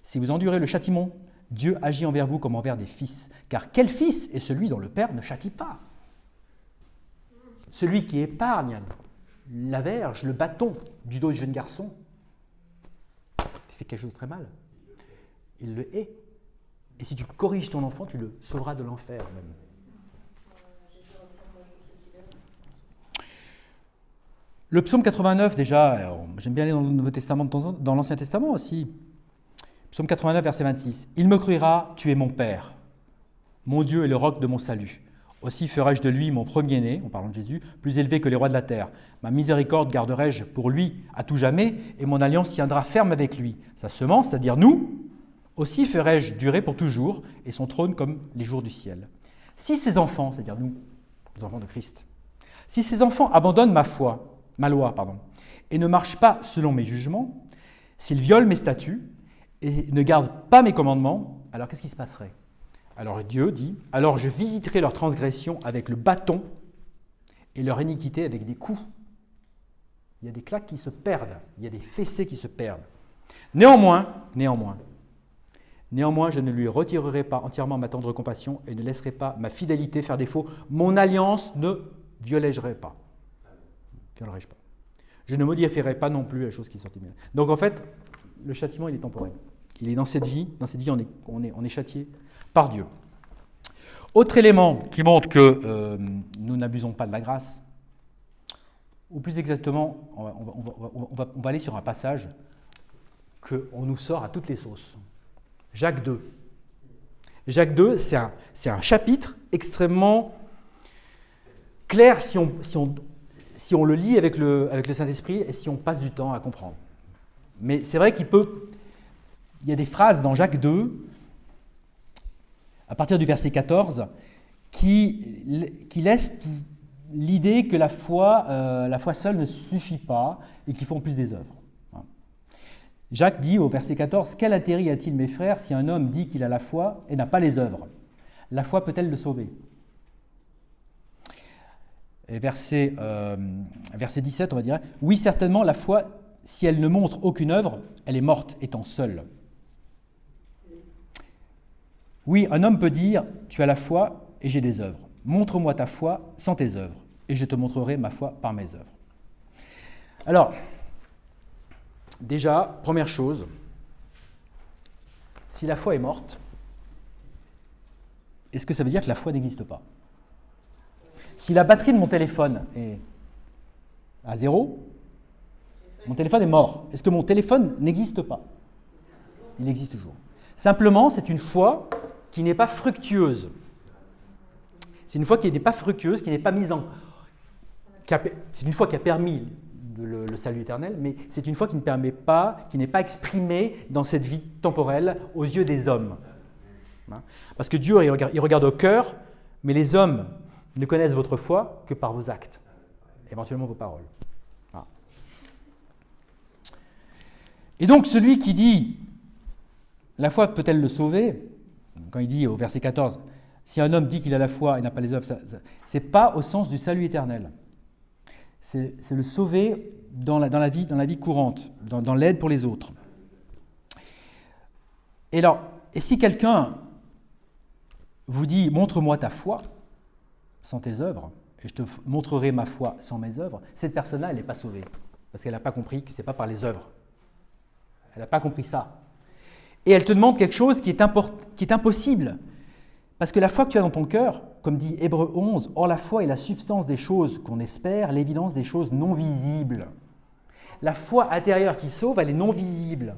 Si vous endurez le châtiment, Dieu agit envers vous comme envers des fils. Car quel fils est celui dont le Père ne châtie pas? Celui qui épargne la verge, le bâton du dos du jeune garçon. fait quelque chose de très mal. Il le hait. Et si tu corriges ton enfant, tu le sauveras de l'enfer même. Le psaume 89, déjà, j'aime bien aller dans le Nouveau Testament, dans l'Ancien Testament aussi. Psaume 89, verset 26. « Il me criera, tu es mon Père. Mon Dieu est le roc de mon salut. Aussi ferai-je de lui mon premier-né, en parlant de Jésus, plus élevé que les rois de la terre. Ma miséricorde garderai-je pour lui à tout jamais, et mon alliance tiendra ferme avec lui. Sa semence, c'est-à-dire nous, aussi ferai-je durer pour toujours, et son trône comme les jours du ciel. Si ces enfants, c'est-à-dire nous, les enfants de Christ, si ces enfants abandonnent ma loi, et ne marchent pas selon mes jugements, s'ils violent mes statuts et ne gardent pas mes commandements, alors qu'est-ce qui se passerait ? Alors Dieu dit, « Alors je visiterai leur transgression avec le bâton et leur iniquité avec des coups. » Il y a des claques qui se perdent, il y a des fessées qui se perdent. Néanmoins, je ne lui retirerai pas entièrement ma tendre compassion et ne laisserai pas ma fidélité faire défaut. Mon alliance ne violerai pas. Je ne modifierai pas non plus la chose qui est sortie de moi. Donc en fait, le châtiment, il est temporel. Il est dans cette vie, on est châtié par Dieu. Autre élément qui montre que nous n'abusons pas de la grâce, ou plus exactement, on va aller sur un passage qu'on nous sort à toutes les sauces. Jacques 2. Jacques 2, c'est un chapitre extrêmement clair si on le lit avec le Saint-Esprit et si on passe du temps à comprendre. Mais c'est vrai il y a des phrases dans Jacques 2, à partir du verset 14, qui laissent l'idée que la foi seule ne suffit pas et qu'il faut en plus des œuvres. Jacques dit au verset 14, « Quel intérêt a-t-il, mes frères, si un homme dit qu'il a la foi et n'a pas les œuvres ? La foi peut-elle le sauver ?» Et verset 17, on va dire, « Oui, certainement, la foi, si elle ne montre aucune œuvre, elle est morte, étant seule. » Oui, un homme peut dire, « Tu as la foi et j'ai des œuvres. Montre-moi ta foi sans tes œuvres, et je te montrerai ma foi par mes œuvres. » Alors, déjà, première chose, si la foi est morte, est-ce que ça veut dire que la foi n'existe pas ? Si la batterie de mon téléphone est à 0, mon téléphone est mort. Est-ce que mon téléphone n'existe pas ? Il existe toujours. Simplement, c'est une foi qui n'est pas fructueuse. C'est une foi qui n'est pas fructueuse, qui n'est pas mise en... C'est une foi qui a permis le salut éternel, mais c'est une foi qui ne permet pas, qui n'est pas exprimée dans cette vie temporelle aux yeux des hommes. Parce que Dieu, il regarde au cœur, mais les hommes ne connaissent votre foi que par vos actes, éventuellement vos paroles. Voilà. Et donc, celui qui dit « La foi peut-elle le sauver ?» Quand il dit au verset 14 « Si un homme dit qu'il a la foi et n'a pas les œuvres, ce n'est pas au sens du salut éternel. C'est le sauver dans la vie courante, dans l'aide pour les autres. Et si quelqu'un vous dit « Montre-moi ta foi », sans tes œuvres, et je te montrerai ma foi sans mes œuvres, cette personne-là, elle n'est pas sauvée, parce qu'elle n'a pas compris que ce n'est pas par les œuvres. Elle n'a pas compris ça. Et elle te demande quelque chose qui est impossible, parce que la foi que tu as dans ton cœur, comme dit Hébreux 11, « Or la foi est la substance des choses qu'on espère, l'évidence des choses non visibles. » La foi intérieure qui sauve, elle est non visible.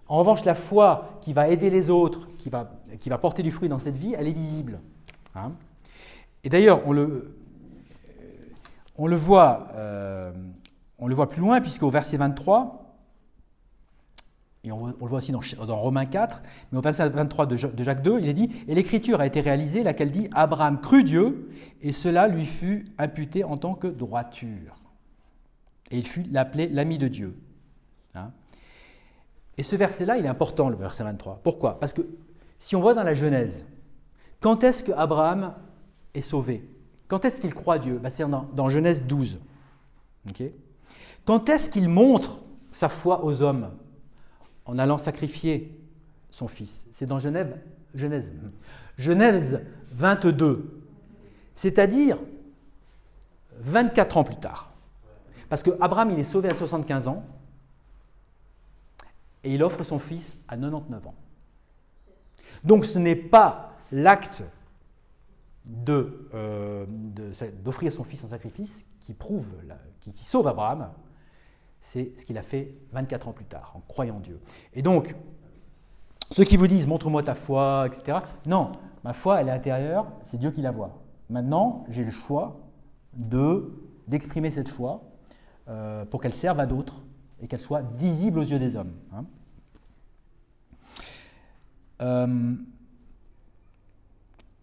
En revanche, la foi qui va aider les autres, qui va porter du fruit dans cette vie, elle est visible. Hein ? Et d'ailleurs, on le voit plus loin, puisqu'au verset 23, et on le voit aussi dans Romains 4, mais au verset 23 de Jacques 2, il est dit « Et l'écriture a été réalisée, laquelle dit « Abraham crut Dieu, et cela lui fut imputé en tant que droiture. » Et il fut appelé l'ami de Dieu. Hein ? Et ce verset-là, il est important, le verset 23. Pourquoi ? Parce que si on voit dans la Genèse, quand est-ce qu'Abraham est sauvé ? Quand est-ce qu'il croit Dieu ? C'est dans Genèse 12. Okay ? Quand est-ce qu'il montre sa foi aux hommes ? En allant sacrifier son fils. C'est dans Genèse 22. C'est-à-dire 24 ans plus tard. Parce qu'Abraham, il est sauvé à 75 ans. et il offre son fils à 99 ans. Donc ce n'est pas l'acte d'offrir son fils en sacrifice qui prouve, qui sauve Abraham, c'est ce qu'il a fait 24 ans plus tard, en croyant Dieu. Et donc, ceux qui vous disent « montre-moi ta foi », etc., non, ma foi, elle est intérieure, c'est Dieu qui la voit. Maintenant, j'ai le choix d'exprimer cette foi pour qu'elle serve à d'autres et qu'elle soit visible aux yeux des hommes.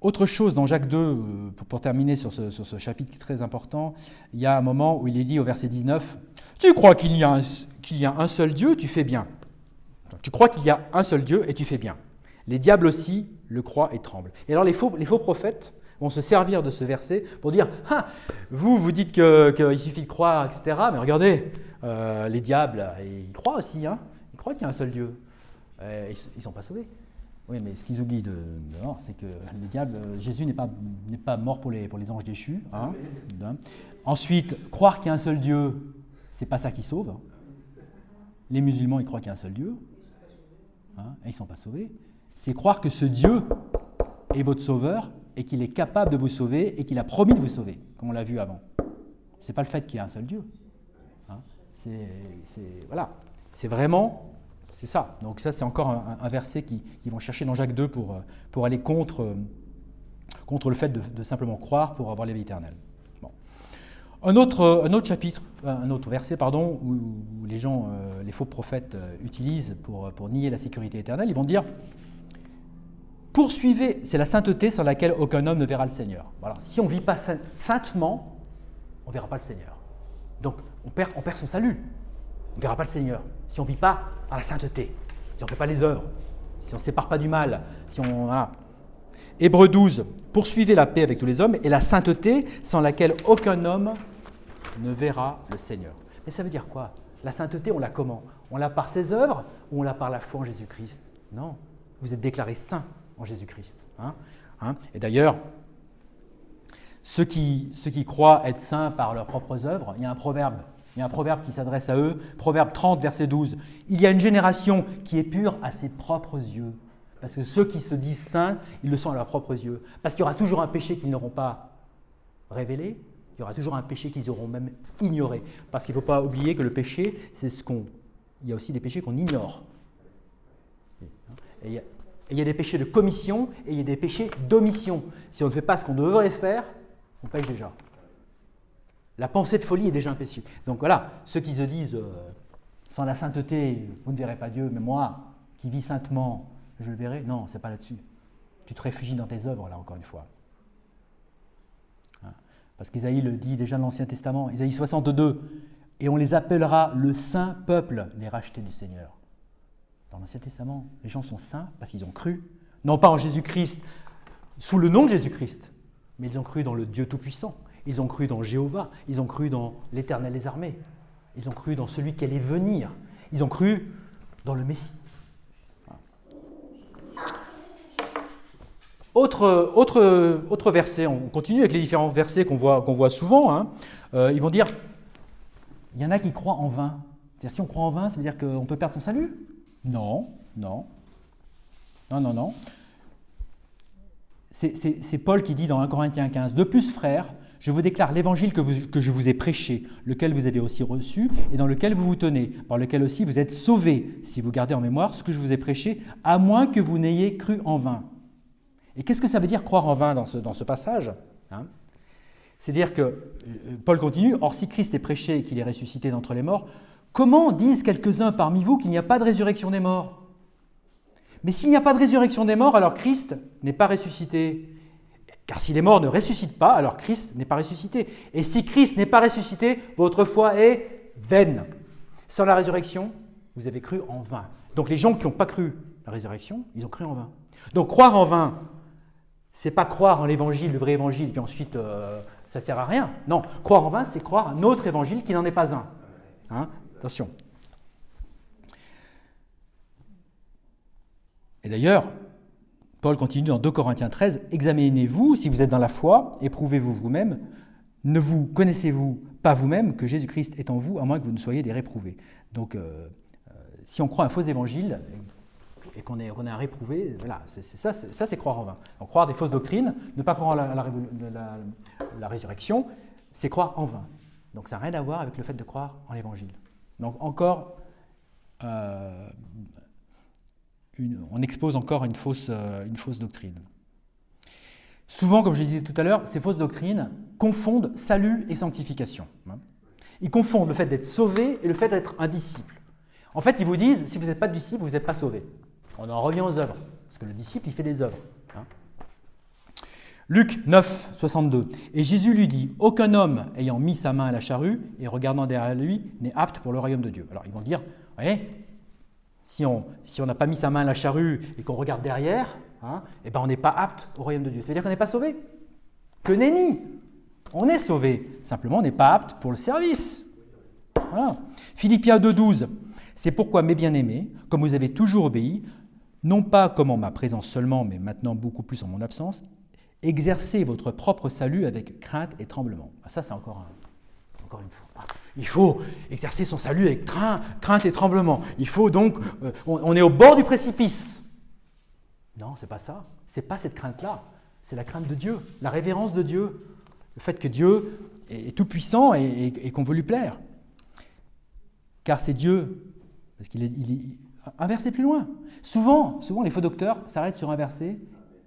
Autre chose dans Jacques 2, pour terminer sur ce chapitre qui est très important, il y a un moment où il est dit au verset 19 « Tu crois qu'il y a un seul Dieu, tu fais bien. Tu crois qu'il y a un seul Dieu et tu fais bien. Les diables aussi le croient et tremblent. » Et alors les faux prophètes vont se servir de ce verset pour dire « Ah, vous dites qu'il suffit de croire, etc. Mais regardez, les diables, ils croient aussi, hein, ils croient qu'il y a un seul Dieu. Ils ne sont pas sauvés. » Oui, mais ce qu'ils oublient c'est que les diables, Jésus n'est pas mort pour les anges déchus. Hein. Ensuite, croire qu'il y a un seul Dieu, c'est pas ça qui sauve. Les musulmans, ils croient qu'il y a un seul Dieu, hein, et ils ne sont pas sauvés. C'est croire que ce Dieu est votre sauveur et qu'il est capable de vous sauver et qu'il a promis de vous sauver, comme on l'a vu avant. Ce n'est pas le fait qu'il y ait un seul Dieu. Hein. Voilà. C'est vraiment... C'est ça. Donc ça, c'est encore un verset qu'ils vont chercher dans Jacques 2 pour aller contre le fait de simplement croire pour avoir la vie éternelle. Bon. Un autre chapitre, un autre verset, pardon, où les gens, les faux prophètes utilisent pour nier la sécurité éternelle, ils vont dire « Poursuivez, c'est la sainteté sans laquelle aucun homme ne verra le Seigneur. » Voilà. Si on ne vit pas saintement, on ne verra pas le Seigneur. Donc on perd son salut. On ne verra pas le Seigneur si on ne vit pas dans la sainteté, si on ne fait pas les œuvres, si on ne se sépare pas du mal, si on... Voilà. Hébreux 12, poursuivez la paix avec tous les hommes et la sainteté sans laquelle aucun homme ne verra le Seigneur. Mais ça veut dire quoi? La sainteté, on l'a comment? On l'a par ses œuvres ou on l'a par la foi en Jésus-Christ? Non, vous êtes déclarés saints en Jésus-Christ. Et d'ailleurs, ceux qui croient être saints par leurs propres œuvres, il y a un proverbe qui s'adresse à eux, Proverbe 30, verset 12. « Il y a une génération qui est pure à ses propres yeux. » Parce que ceux qui se disent saints, ils le sont à leurs propres yeux. Parce qu'il y aura toujours un péché qu'ils n'auront pas révélé, il y aura toujours un péché qu'ils auront même ignoré. Parce qu'il ne faut pas oublier que le péché, il y a aussi des péchés qu'on ignore. Et il y a des péchés de commission et il y a des péchés d'omission. Si on ne fait pas ce qu'on devrait faire, on pêche déjà. La pensée de folie est déjà un péché. Donc voilà, ceux qui se disent sans la sainteté, vous ne verrez pas Dieu, mais moi, qui vis saintement, je le verrai. Non, ce n'est pas là-dessus. Tu te réfugies dans tes œuvres, là, encore une fois. Parce qu'Ésaïe le dit déjà dans l'Ancien Testament, Ésaïe 62, et on les appellera le saint peuple, les rachetés du Seigneur. Dans l'Ancien Testament, les gens sont saints parce qu'ils ont cru, non pas en Jésus-Christ, sous le nom de Jésus-Christ, mais ils ont cru dans le Dieu Tout-Puissant. Ils ont cru dans Jéhovah, ils ont cru dans l'Éternel des armées, ils ont cru dans celui qui allait venir, ils ont cru dans le Messie. Autre verset, on continue avec les différents versets qu'on voit souvent. Ils vont dire, il y en a qui croient en vain. C'est-à-dire, si on croit en vain, ça veut dire qu'on peut perdre son salut? Non. C'est Paul qui dit dans 1 Corinthiens 15, « De plus, frères, je vous déclare l'évangile que je vous ai prêché, lequel vous avez aussi reçu et dans lequel vous vous tenez, par lequel aussi vous êtes sauvés, si vous gardez en mémoire ce que je vous ai prêché, à moins que vous n'ayez cru en vain. » Et qu'est-ce que ça veut dire croire en vain dans ce passage? C'est-à-dire que, Paul continue, « Or si Christ est prêché et qu'il est ressuscité d'entre les morts, comment disent quelques-uns parmi vous qu'il n'y a pas de résurrection des morts? Mais s'il n'y a pas de résurrection des morts, alors Christ n'est pas ressuscité. Car si les morts ne ressuscitent pas, alors Christ n'est pas ressuscité. Et si Christ n'est pas ressuscité, votre foi est vaine. Sans la résurrection, vous avez cru en vain. » Donc les gens qui n'ont pas cru la résurrection, ils ont cru en vain. Donc croire en vain, c'est pas croire en l'évangile, le vrai évangile, puis ensuite ça ne sert à rien. Non, croire en vain, c'est croire un autre évangile qui n'en est pas un. Attention. Et d'ailleurs, Paul continue dans 2 Corinthiens 13, « Examinez-vous si vous êtes dans la foi, éprouvez-vous vous-même, ne vous connaissez-vous pas vous-même que Jésus-Christ est en vous, à moins que vous ne soyez des réprouvés. » Donc, si on croit un faux évangile et qu'on est un réprouvé, voilà, ça c'est croire en vain. Donc croire des fausses doctrines, ne pas croire en la résurrection, c'est croire en vain. Donc ça n'a rien à voir avec le fait de croire en l'évangile. Donc encore, on expose encore une fausse doctrine. Souvent, comme je disais tout à l'heure, ces fausses doctrines confondent salut et sanctification. Ils confondent le fait d'être sauvé et le fait d'être un disciple. En fait, ils vous disent, si vous n'êtes pas de disciple, vous n'êtes pas sauvé. On en revient aux œuvres, parce que le disciple, il fait des œuvres. Luc 9, 62. Et Jésus lui dit, aucun homme ayant mis sa main à la charrue et regardant derrière lui n'est apte pour le royaume de Dieu. Alors ils vont dire, ouais, si on n'a pas mis sa main à la charrue et qu'on regarde derrière, eh ben on n'est pas apte au royaume de Dieu. Ça veut dire qu'on n'est pas sauvé. Que nenni! On est sauvé. Simplement, on n'est pas apte pour le service. Voilà. Philippiens 2, 12. C'est pourquoi, mes bien-aimés, comme vous avez toujours obéi, non pas comme en ma présence seulement, mais maintenant beaucoup plus en mon absence, exercez votre propre salut avec crainte et tremblement. Ça, c'est encore une fois. Il faut exercer son salut avec crainte et tremblement. Il faut donc... on est au bord du précipice. Non, c'est pas ça. C'est pas cette crainte-là. C'est la crainte de Dieu, la révérence de Dieu. Le fait que Dieu est tout-puissant et qu'on veut lui plaire. Car c'est Dieu, parce qu'il est un verset plus loin. Souvent, les faux docteurs s'arrêtent sur un verset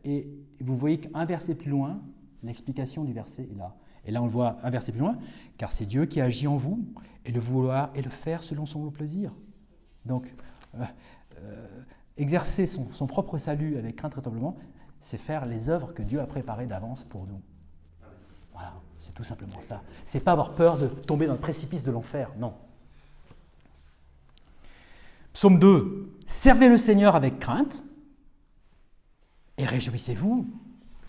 et vous voyez qu'un verset plus loin, l'explication du verset est là. Et là, on le voit un verset plus loin, car c'est Dieu qui agit en vous, et le vouloir et le faire selon son plaisir. Donc, exercer son propre salut avec crainte et tremblement, c'est faire les œuvres que Dieu a préparées d'avance pour nous. Voilà, c'est tout simplement ça. C'est pas avoir peur de tomber dans le précipice de l'enfer, non. Psaume 2, servez le Seigneur avec crainte, et réjouissez-vous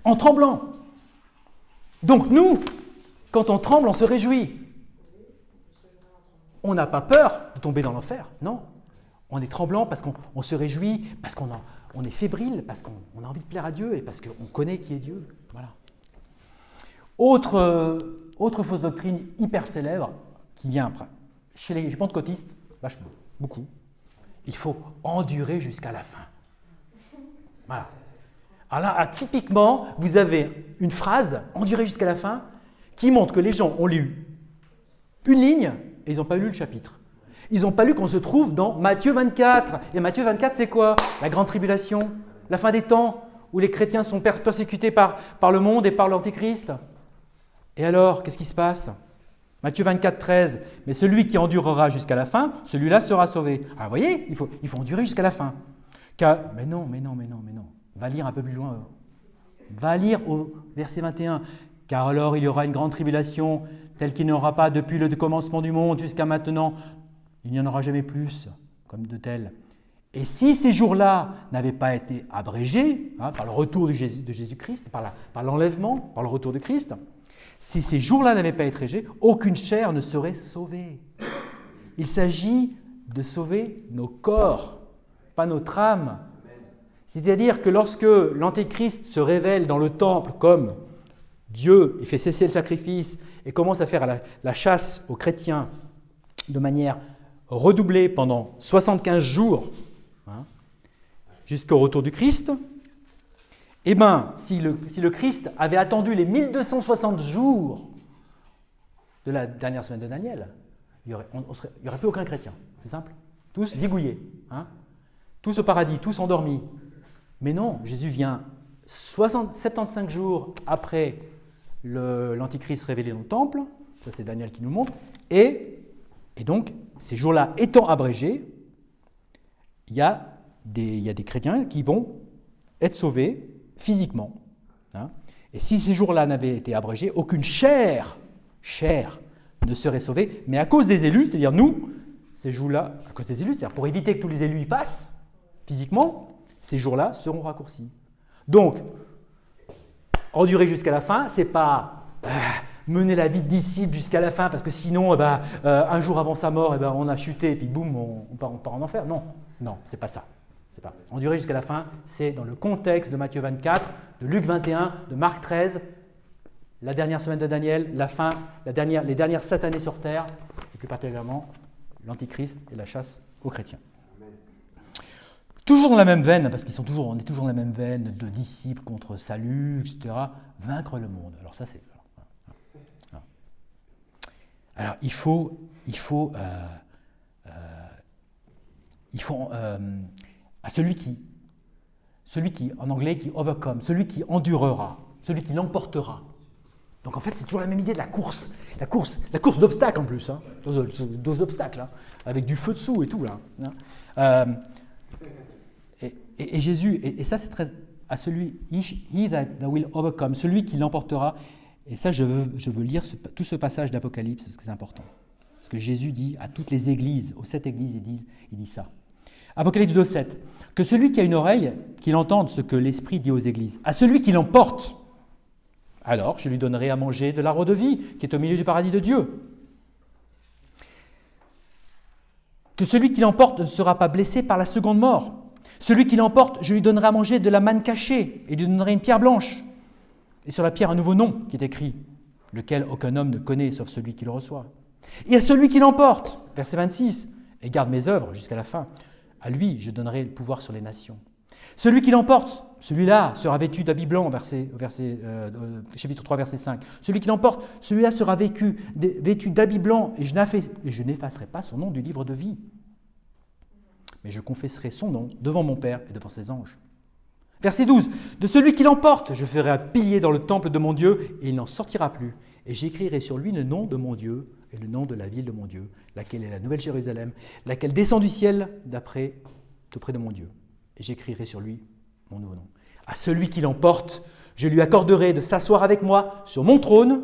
en tremblant. Donc nous, quand on tremble, on se réjouit. On n'a pas peur de tomber dans l'enfer, non. On est tremblant parce qu'on se réjouit, parce qu'on est fébrile, parce qu'on a envie de plaire à Dieu et parce qu'on connaît qui est Dieu. Voilà. Autre fausse doctrine hyper célèbre qui vient après, chez les pentecôtistes, vachement, beaucoup. Il faut endurer jusqu'à la fin. Voilà. Alors là, typiquement, vous avez une phrase, endurer jusqu'à la fin, qui montre que les gens ont lu une ligne et ils n'ont pas lu le chapitre. Ils n'ont pas lu qu'on se trouve dans Matthieu 24. Et Matthieu 24, c'est quoi? La grande tribulation, la fin des temps, où les chrétiens sont persécutés par le monde et par l'Antéchrist. Et alors, qu'est-ce qui se passe? Matthieu 24, 13. Mais celui qui endurera jusqu'à la fin, celui-là sera sauvé. Ah, vous voyez, il faut endurer jusqu'à la fin. Mais non. Va lire un peu plus loin. Va lire au verset 21. Car alors il y aura une grande tribulation, telle qu'il n'y aura pas depuis le commencement du monde jusqu'à maintenant. Il n'y en aura jamais plus, comme de tels. Et si ces jours-là n'avaient pas été abrégés, par le retour de Jésus-Christ, par l'enlèvement, par le retour de Christ, si ces jours-là n'avaient pas été abrégés, aucune chair ne serait sauvée. Il s'agit de sauver nos corps, pas notre âme. C'est-à-dire que lorsque l'Antéchrist se révèle dans le temple comme Dieu, il fait cesser le sacrifice et commence à faire la chasse aux chrétiens de manière redoublée pendant 75 jours, jusqu'au retour du Christ, eh bien, si le Christ avait attendu les 1260 jours de la dernière semaine de Daniel, il n'y aurait plus aucun chrétien. C'est simple. Tous zigouillés. Tous au paradis, tous endormis. Mais non, Jésus vient 75 jours après l'Antichrist révélé dans le temple, ça c'est Daniel qui nous montre, et donc ces jours-là étant abrégés, il y a des chrétiens qui vont être sauvés physiquement. Et si ces jours-là n'avaient été abrégés, aucune chair ne serait sauvée, mais à cause des élus, c'est-à-dire nous, ces jours-là, à cause des élus, c'est-à-dire pour éviter que tous les élus y passent, physiquement, ces jours-là seront raccourcis. Donc, endurer jusqu'à la fin, c'est pas mener la vie de disciple jusqu'à la fin, parce que sinon, un jour avant sa mort, on a chuté, et puis boum, on part en enfer. Non, c'est pas ça. C'est pas. Endurer jusqu'à la fin, c'est dans le contexte de Matthieu 24, de Luc 21, de Marc 13, la dernière semaine de Daniel, la fin, les dernières 7 années sur terre, et plus particulièrement l'Antichrist et la chasse aux chrétiens. toujours dans la même veine, parce on est toujours dans la même veine de disciples contre salut, etc., vaincre le monde. Alors ça, c'est... Alors, il faut à celui qui, en anglais, qui overcome, celui qui endurera, celui qui l'emportera. Donc en fait, c'est toujours la même idée de la course d'obstacles en plus, hein, dos d'obstacles, hein, avec du feu dessous et tout là. Hein. Et Jésus, et ça c'est très à celui, he that will overcome, celui qui l'emportera. Et ça, je veux lire tout ce passage d'Apocalypse parce que c'est important. Parce que Jésus dit à toutes les églises, aux 7 églises, il dit ça. Apocalypse 2,7. Que celui qui a une oreille, qu'il entende ce que l'Esprit dit aux églises. À celui qui l'emporte, alors je lui donnerai à manger de l'arbre de vie qui est au milieu du paradis de Dieu. Que celui qui l'emporte ne sera pas blessé par la seconde mort. Celui qui l'emporte, je lui donnerai à manger de la manne cachée et lui donnerai une pierre blanche. Et sur la pierre, un nouveau nom qui est écrit, lequel aucun homme ne connaît sauf celui qui le reçoit. Et à celui qui l'emporte, verset 26, et garde mes œuvres jusqu'à la fin, à lui je donnerai le pouvoir sur les nations. Celui qui l'emporte, celui-là sera vêtu d'habits blancs, chapitre 3, verset 5. Celui qui l'emporte, celui-là sera vêtu d'habits blancs, et je n'effacerai pas son nom du livre de vie. Mais je confesserai son nom devant mon Père et devant ses anges. Verset 12. De celui qui l'emporte, je ferai un pilier dans le temple de mon Dieu, et il n'en sortira plus. Et j'écrirai sur lui le nom de mon Dieu et le nom de la ville de mon Dieu, laquelle est la Nouvelle Jérusalem, laquelle descend du ciel d'auprès de mon Dieu. Et j'écrirai sur lui mon nouveau nom. À celui qui l'emporte, je lui accorderai de s'asseoir avec moi sur mon trône,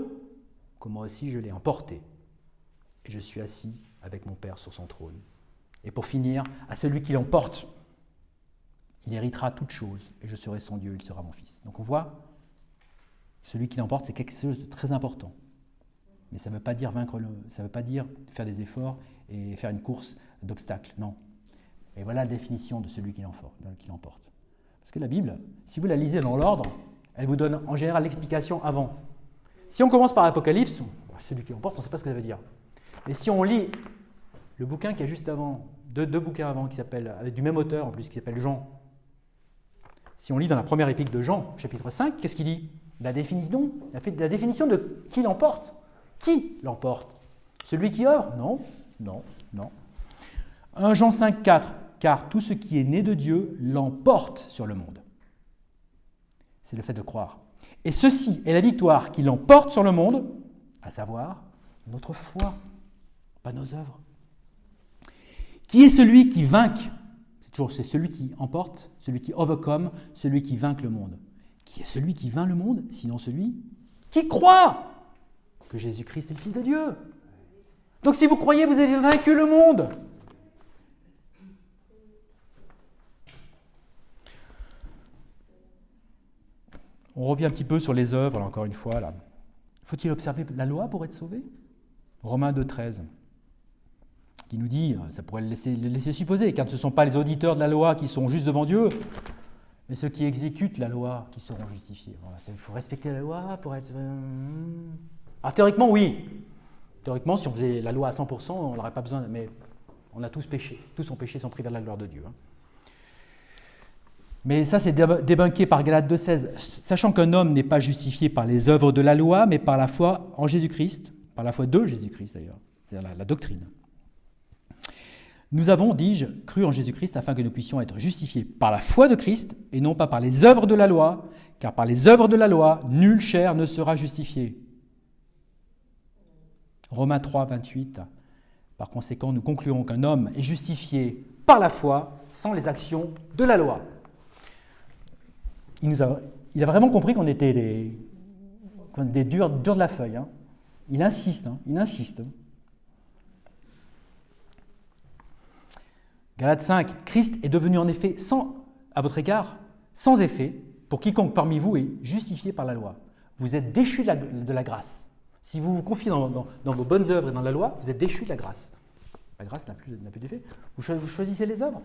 comme moi aussi je l'ai emporté. Et je suis assis avec mon Père sur son trône. Et pour finir, à celui qui l'emporte, il héritera toutes choses, et je serai son Dieu, il sera mon fils. Donc on voit, celui qui l'emporte, c'est quelque chose de très important. Mais ça ne veut pas dire ça ne veut pas dire faire des efforts et faire une course d'obstacles, non. Et voilà la définition de celui qui l'emporte. Parce que la Bible, si vous la lisez dans l'ordre, elle vous donne en général l'explication avant. Si on commence par l'Apocalypse, celui qui l'emporte, on ne sait pas ce que ça veut dire. Et si on lit le bouquin qui est juste avant, deux bouquins avant, avec du même auteur en plus, qui s'appelle Jean. Si on lit dans la première épître de Jean, chapitre 5, qu'est-ce qu'il dit ? La définition de qui l'emporte. Qui l'emporte ? Celui qui œuvre ? Non. 1 Jean 5, 4. Car tout ce qui est né de Dieu l'emporte sur le monde. C'est le fait de croire. Et ceci est la victoire qui l'emporte sur le monde, à savoir notre foi, pas nos œuvres. Qui est celui qui vainc ? C'est celui qui emporte, celui qui overcome, celui qui vainc le monde. Qui est celui qui vainc le monde, sinon celui qui croit que Jésus-Christ est le Fils de Dieu. Donc si vous croyez, vous avez vaincu le monde. On revient un petit peu sur les œuvres, là, encore une fois. Là. Faut-il observer la loi pour être sauvé ? Romains 2, 13. Qui nous dit, ça pourrait le laisser supposer, car ce ne sont pas les auditeurs de la loi qui sont justes devant Dieu, mais ceux qui exécutent la loi qui seront justifiés. Voilà, il faut respecter la loi pour être... Alors théoriquement, oui. Théoriquement, si on faisait la loi à 100%, on n'aurait pas besoin, mais on a tous péché. Tous ont péché sans privés de la gloire de Dieu. Hein. Mais ça, c'est débunké par Galates 2,16. Sachant qu'un homme n'est pas justifié par les œuvres de la loi, mais par la foi en Jésus-Christ, par la foi de Jésus-Christ d'ailleurs, c'est-à-dire la doctrine. Nous avons, dis-je, cru en Jésus-Christ afin que nous puissions être justifiés par la foi de Christ et non pas par les œuvres de la loi, car par les œuvres de la loi, nulle chair ne sera justifiée. Romains 3, 28. Par conséquent, nous conclurons qu'un homme est justifié par la foi sans les actions de la loi. Il a vraiment compris qu'on était des durs de la feuille. Hein. Il insiste. Galates 5, Christ est devenu en effet, à votre égard, sans effet, pour quiconque parmi vous est justifié par la loi. Vous êtes déchus de la grâce. Si vous vous confiez dans vos bonnes œuvres et dans la loi, vous êtes déchus de la grâce. La grâce n'a plus d'effet. Vous choisissez les œuvres.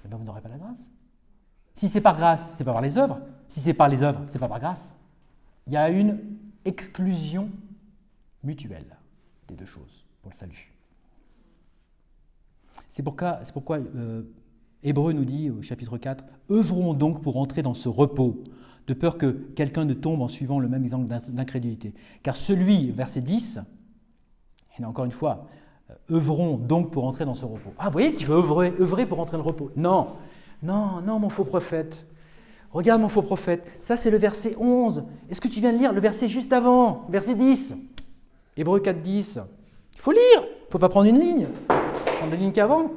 Eh bien, vous n'aurez pas la grâce. Si c'est par grâce, c'est pas par les œuvres. Si c'est par les œuvres, c'est pas par grâce. Il y a une exclusion mutuelle des deux choses pour le salut. C'est pourquoi Hébreux nous dit au chapitre 4, « Œuvrons donc pour entrer dans ce repos, de peur que quelqu'un ne tombe en suivant le même exemple d'incrédulité. Car celui, verset 10, et là encore une fois, œuvrons donc pour entrer dans ce repos. » Ah, vous voyez qu'il faut œuvrer pour entrer dans le repos. Non, mon faux prophète. Regarde mon faux prophète. Ça, c'est le verset 11. Est-ce que tu viens de lire le verset juste avant, verset 10 ? Hébreux 4, 10. Il faut lire. Il ne faut pas prendre une ligne. Prendre la ligne qu'avant.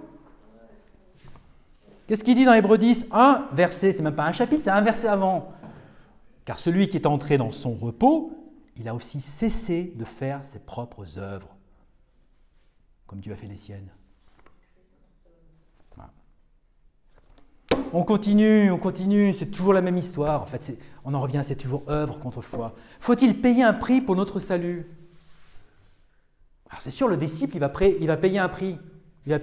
Qu'est-ce qu'il dit dans Hébreux 10 ? Un verset, c'est même pas un chapitre, c'est un verset avant. Car celui qui est entré dans son repos, il a aussi cessé de faire ses propres œuvres, comme Dieu a fait les siennes. Voilà. On continue, c'est toujours la même histoire. En fait, on en revient, c'est toujours œuvre contre foi. Faut-il payer un prix pour notre salut ? Alors c'est sûr, le disciple, il va payer un prix. Il va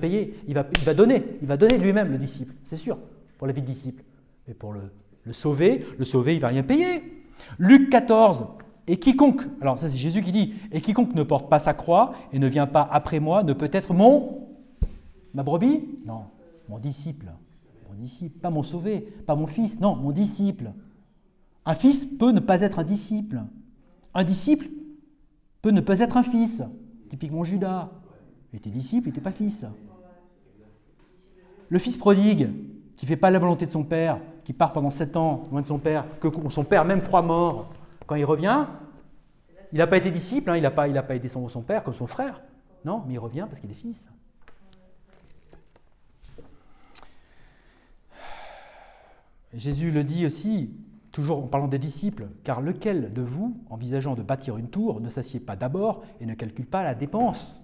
donner de lui-même, le disciple, c'est sûr, pour la vie de disciple. Mais pour le sauver, il ne va rien payer. Luc 14, et quiconque, alors ça c'est Jésus qui dit, et quiconque ne porte pas sa croix et ne vient pas après moi ne peut être ma brebis ? Non, mon disciple, pas mon sauvé, pas mon fils, non, mon disciple. Un fils peut ne pas être un disciple. Un disciple peut ne pas être un fils. Typiquement Judas. Il était disciple, il n'était pas fils. Le fils prodigue, qui ne fait pas la volonté de son père, qui part pendant 7 ans loin de son père, que son père même croit mort, quand il revient, il n'a pas été disciple, il n'a pas été son père comme son frère. Non, mais il revient parce qu'il est fils. Jésus le dit aussi, toujours en parlant des disciples, « Car lequel de vous, envisageant de bâtir une tour, ne s'assied pas d'abord et ne calcule pas la dépense ?»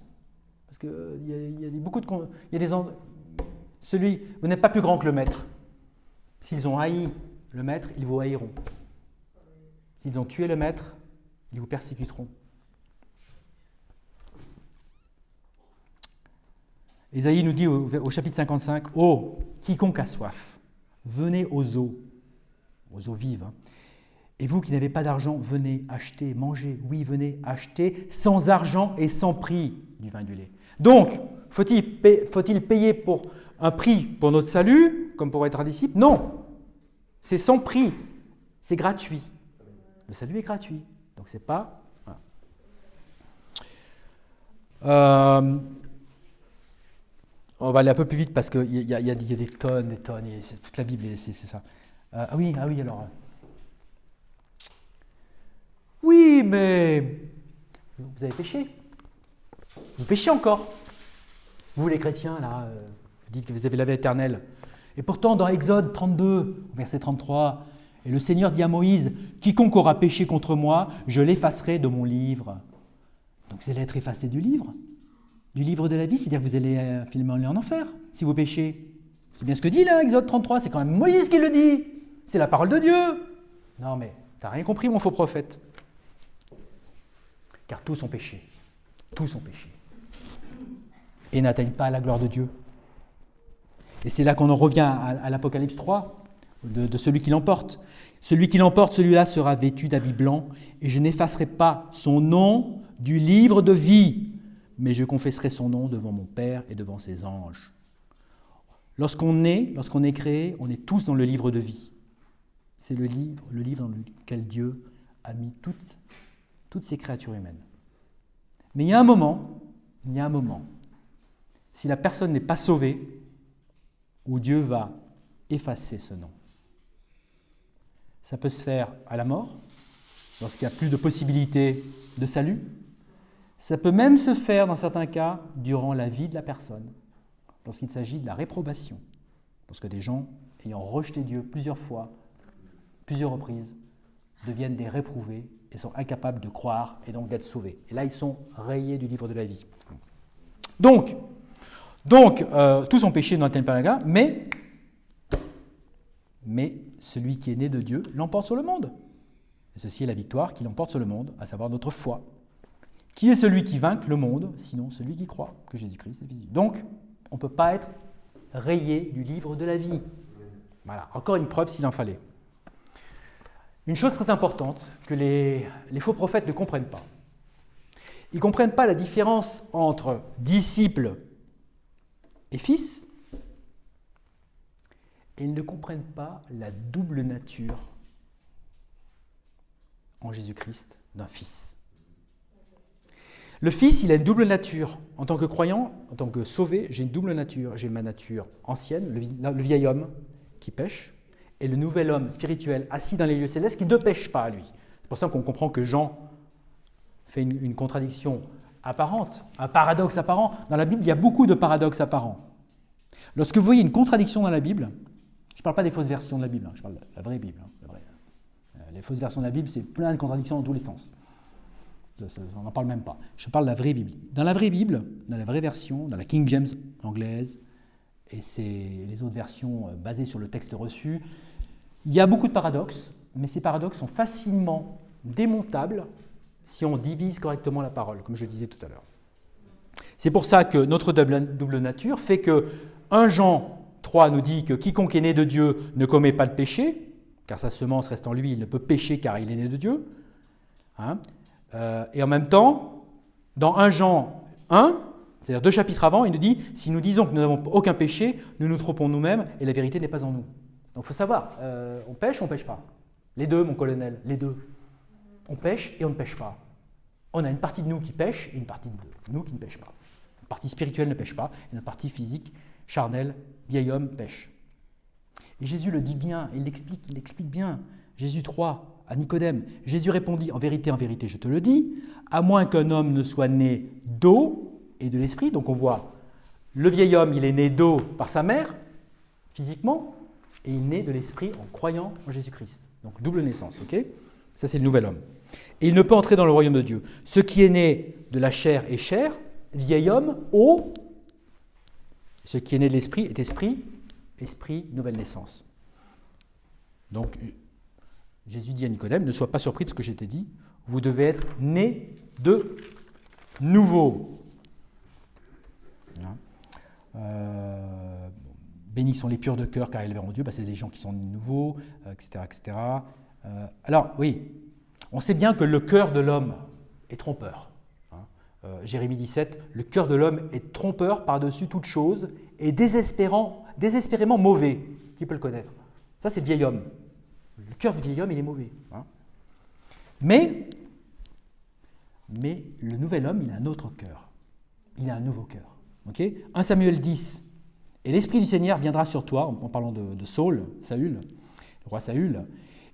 Parce qu'il y a beaucoup de... vous n'êtes pas plus grand que le maître. S'ils ont haï le maître, ils vous haïront. S'ils ont tué le maître, ils vous persécuteront. Ésaïe nous dit au chapitre 55, « Oh, quiconque a soif, venez aux eaux vives, et vous qui n'avez pas d'argent, venez acheter, manger. Oui, venez acheter sans argent et sans prix du vin et du lait. » Donc, faut-il payer pour un prix pour notre salut, comme pour être un disciple ? Non, c'est sans prix, c'est gratuit. Le salut est gratuit, donc c'est pas... Voilà. On va aller un peu plus vite parce qu'il y a des tonnes, c'est toute la Bible, c'est ça. Ah oui, alors... Oui, mais vous avez péché. Vous péchez encore. Vous, les chrétiens, là, vous dites que vous avez la vie éternelle. Et pourtant, dans Exode 32, verset 33, « Et le Seigneur dit à Moïse, « Quiconque aura péché contre moi, je l'effacerai de mon livre. » Donc vous allez être effacé du livre de la vie, c'est-à-dire que vous allez finalement aller en enfer si vous péchez. C'est bien ce que dit là, Exode 33, c'est quand même Moïse qui le dit. C'est la parole de Dieu. Non mais, t'as rien compris mon faux prophète. Car tous ont péché. Et n'atteignent pas la gloire de Dieu. Et c'est là qu'on en revient à l'Apocalypse 3, de celui qui l'emporte. Celui qui l'emporte, celui-là sera vêtu d'habits blancs, et je n'effacerai pas son nom du livre de vie, mais je confesserai son nom devant mon Père et devant ses anges. Lorsqu'on est créé, on est tous dans le livre de vie. C'est le livre dans lequel Dieu a mis toutes ces créatures humaines. Mais il y a un moment, si la personne n'est pas sauvée, où Dieu va effacer ce nom. Ça peut se faire à la mort, lorsqu'il n'y a plus de possibilité de salut. Ça peut même se faire, dans certains cas, durant la vie de la personne, lorsqu'il s'agit de la réprobation. Parce que des gens, ayant rejeté Dieu plusieurs fois, plusieurs reprises, deviennent des réprouvés et sont incapables de croire et donc d'être sauvés. Et là, ils sont rayés du livre de la vie. Donc tous ont péché dans un tel paragraphe, mais celui qui est né de Dieu l'emporte sur le monde. Et ceci est la victoire qui l'emporte sur le monde, à savoir notre foi. Qui est celui qui vainque le monde, sinon celui qui croit que Jésus-Christ est le Fils de Dieu. Donc, on ne peut pas être rayé du livre de la vie. Voilà, encore une preuve s'il en fallait. Une chose très importante que les faux prophètes ne comprennent pas. Ils ne comprennent pas la différence entre disciple et fils, et ils ne comprennent pas la double nature en Jésus-Christ d'un fils. Le fils, il a une double nature. En tant que croyant, en tant que sauvé, j'ai une double nature. J'ai ma nature ancienne, le vieil homme qui pêche, et le nouvel homme spirituel assis dans les lieux célestes qui ne pêche pas, lui. C'est pour ça qu'on comprend que Jean fait une contradiction apparente, un paradoxe apparent. Dans la Bible, il y a beaucoup de paradoxes apparents. Lorsque vous voyez une contradiction dans la Bible, je ne parle pas des fausses versions de la Bible, je parle de la vraie Bible. Les fausses versions de la Bible, c'est plein de contradictions dans tous les sens. On n'en parle même pas. Je parle de la vraie Bible. Dans la vraie Bible, dans la vraie version, dans la King James anglaise, et c'est les autres versions basées sur le texte reçu, il y a beaucoup de paradoxes, mais ces paradoxes sont facilement démontables si on divise correctement la parole, comme je disais tout à l'heure. C'est pour ça que notre double nature fait que 1 Jean 3 nous dit que quiconque est né de Dieu ne commet pas le péché, car sa semence reste en lui, il ne peut pécher car il est né de Dieu. Et en même temps, dans 1 Jean 1, c'est-à-dire 2 chapitres avant, il nous dit « Si nous disons que nous n'avons aucun péché, nous nous trompons nous-mêmes et la vérité n'est pas en nous. » Donc il faut savoir, on pêche ou on ne pêche pas? Les deux, mon colonel, les deux. On pêche et on ne pêche pas. On a une partie de nous qui pêche et une partie de nous qui ne pêche pas. Une partie spirituelle ne pêche pas et une partie physique, charnelle, vieil homme, pêche. Et Jésus le dit bien, il l'explique bien. Jésus 3, à Nicodème, Jésus répondit, en vérité, je te le dis, à moins qu'un homme ne soit né d'eau et de l'esprit. Donc on voit, le vieil homme, il est né d'eau par sa mère, physiquement, et il est né de l'esprit en croyant en Jésus-Christ. Donc double naissance, ok? Ça c'est le nouvel homme. Et il ne peut entrer dans le royaume de Dieu. Ce qui est né de la chair est chair, vieil homme, eau. Ce qui est né de l'esprit est esprit, esprit, nouvelle naissance. Donc, Jésus dit à Nicodème, ne sois pas surpris de ce que je t'ai dit, vous devez être né de nouveau. Bénis sont les purs de cœur car ils verront Dieu, c'est des gens qui sont nouveaux, etc. etc. Alors, oui, on sait bien que le cœur de l'homme est trompeur. Jérémie 17, le cœur de l'homme est trompeur par-dessus toute chose et désespérément mauvais. Qui peut le connaître? Ça, c'est le vieil homme. Le cœur du vieil homme, il est mauvais. Mais le nouvel homme, il a un autre cœur. Il a un nouveau cœur. 1 Samuel 10. Et l'Esprit du Seigneur viendra sur toi, en parlant de Saül, le roi Saül,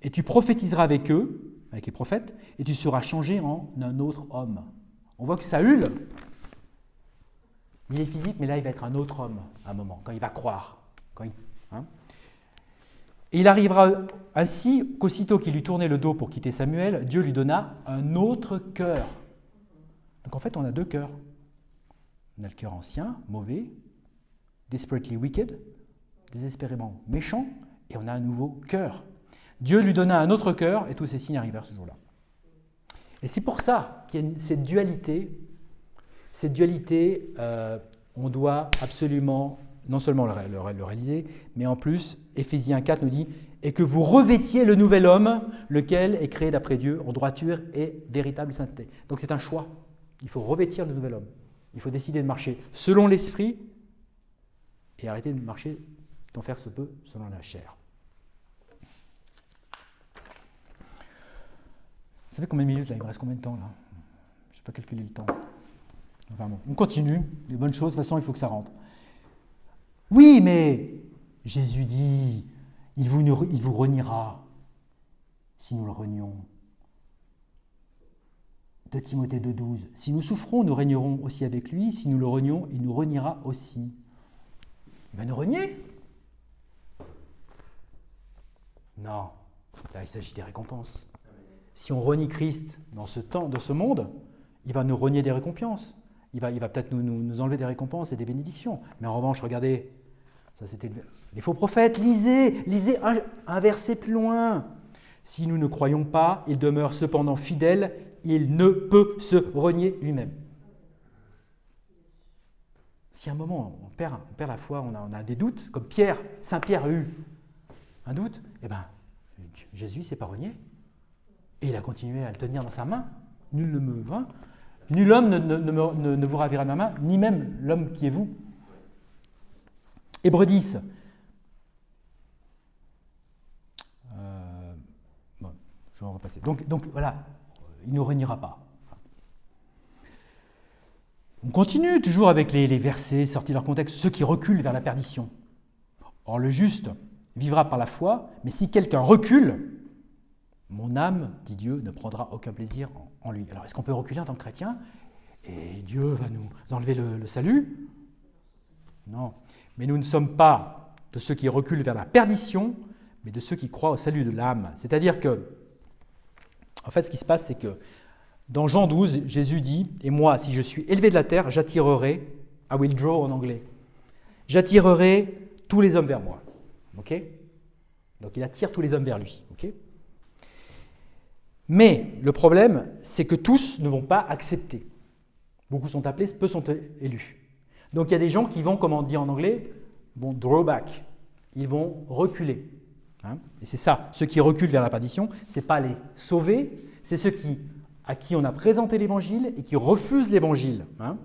et tu prophétiseras avec eux, avec les prophètes, et tu seras changé en un autre homme. On voit que Saül, il est physique, mais là, il va être un autre homme à un moment, quand il va croire. Et il arrivera ainsi qu'aussitôt qu'il lui tournait le dos pour quitter Samuel, Dieu lui donna un autre cœur. Donc en fait, on a deux cœurs. On a le cœur ancien, mauvais, desperately wicked, désespérément méchant, et on a un nouveau cœur. Dieu lui donna un autre cœur, et tous ces signes arrivèrent ce jour-là. Et c'est pour ça qu'il y a cette dualité. Cette dualité, on doit absolument, non seulement le réaliser, mais en plus, Éphésiens 4 nous dit « Et que vous revêtiez le nouvel homme, lequel est créé d'après Dieu, en droiture et véritable sainteté. » Donc c'est un choix. Il faut revêtir le nouvel homme. Il faut décider de marcher selon l'esprit et arrêter de marcher, d'en faire ce peu, selon la chair. Ça fait combien de minutes là? Il me reste combien de temps là? Je n'ai pas calculé le temps. Enfin bon, on continue. Les bonnes choses, de toute façon, il faut que ça rentre. Oui, mais Jésus dit, il vous reniera si nous le renions. 2 Timothée 2,12. Si nous souffrons, nous régnerons aussi avec lui. Si nous le renions, il nous reniera aussi. Il va nous renier? Non. Là, il s'agit des récompenses. Si on renie Christ dans ce monde, il va nous renier des récompenses. Il va peut-être nous enlever des récompenses et des bénédictions. Mais en revanche, regardez, ça c'était les faux prophètes. Lisez un verset plus loin. Si nous ne croyons pas, il demeure cependant fidèle. Il ne peut se renier lui-même. Si à un moment on perd la foi, on a des doutes, comme Saint Pierre a eu un doute, eh bien, Jésus ne s'est pas renié. Et il a continué à le tenir dans sa main. Nul ne me vainc. Nul homme ne vous ravira de ma main, ni même l'homme qui est vous. Hébreux 10. Je vais en repasser. Donc voilà, il ne reniera pas. On continue toujours avec les versets sortis de leur contexte, ceux qui reculent vers la perdition. Or le juste vivra par la foi, mais si quelqu'un recule, mon âme, dit Dieu, ne prendra aucun plaisir en lui. Alors est-ce qu'on peut reculer en tant que chrétien et Dieu va nous enlever le salut? Non. Mais nous ne sommes pas de ceux qui reculent vers la perdition, mais de ceux qui croient au salut de l'âme. C'est-à-dire que, en fait, ce qui se passe, c'est que dans Jean 12, Jésus dit « Et moi, si je suis élevé de la terre, j'attirerai, I will draw en anglais, j'attirerai tous les hommes vers moi. » Ok? Donc il attire tous les hommes vers lui. Ok? Mais le problème, c'est que tous ne vont pas accepter. Beaucoup sont appelés, peu sont élus. Donc il y a des gens qui vont, comme on dit en anglais, vont draw back. Ils vont reculer. Hein? Et c'est ça, ceux qui reculent vers la perdition, ce n'est pas les sauvés, c'est ceux à qui on a présenté l'évangile et qui refusent l'évangile. Hein?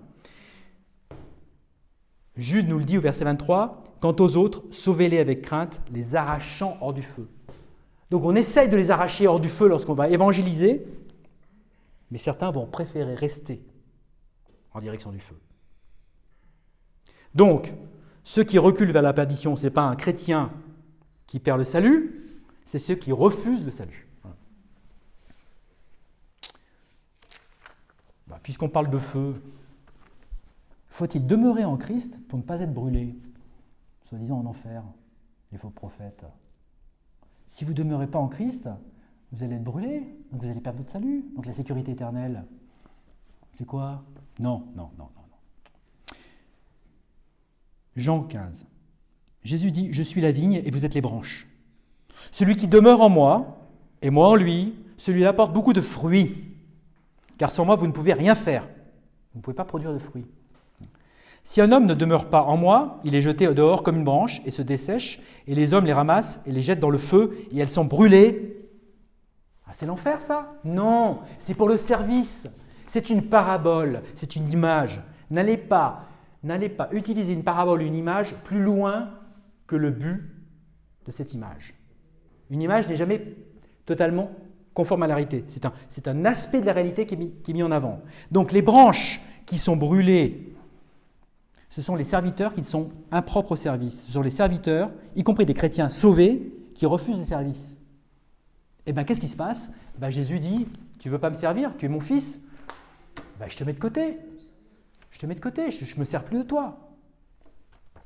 Jude nous le dit au verset 23, « Quant aux autres, sauvez-les avec crainte, les arrachant hors du feu. » Donc on essaye de les arracher hors du feu lorsqu'on va évangéliser, mais certains vont préférer rester en direction du feu. Donc, ceux qui reculent vers la perdition, ce n'est pas un chrétien qui perd le salut, c'est ceux qui refusent le salut. Puisqu'on parle de feu, faut-il demeurer en Christ pour ne pas être brûlé, soi-disant en enfer, les faux prophètes? Si vous ne demeurez pas en Christ, vous allez être brûlé, donc vous allez perdre votre salut. Donc la sécurité éternelle, c'est quoi? Non. Jean 15. Jésus dit, « Je suis la vigne et vous êtes les branches. Celui qui demeure en moi et moi en lui, celui-là porte beaucoup de fruits. Car sans moi, vous ne pouvez rien faire. Vous ne pouvez pas produire de fruits. Si un homme ne demeure pas en moi, il est jeté dehors comme une branche et se dessèche, et les hommes les ramassent et les jettent dans le feu, et elles sont brûlées. » Ah, c'est l'enfer, ça? Non, c'est pour le service. C'est une parabole, c'est une image. N'allez pas utiliser une parabole, une image, plus loin que le but de cette image. Une image n'est jamais totalement conforme à la réalité. C'est un aspect de la réalité qui est mis en avant. Donc les branches qui sont brûlées, ce sont les serviteurs qui sont impropres au service. Ce sont les serviteurs, y compris des chrétiens sauvés, qui refusent le service. Et bien, qu'est-ce qui se passe? Jésus dit, tu ne veux pas me servir, tu es mon fils, je te mets de côté. Je ne me sers plus de toi.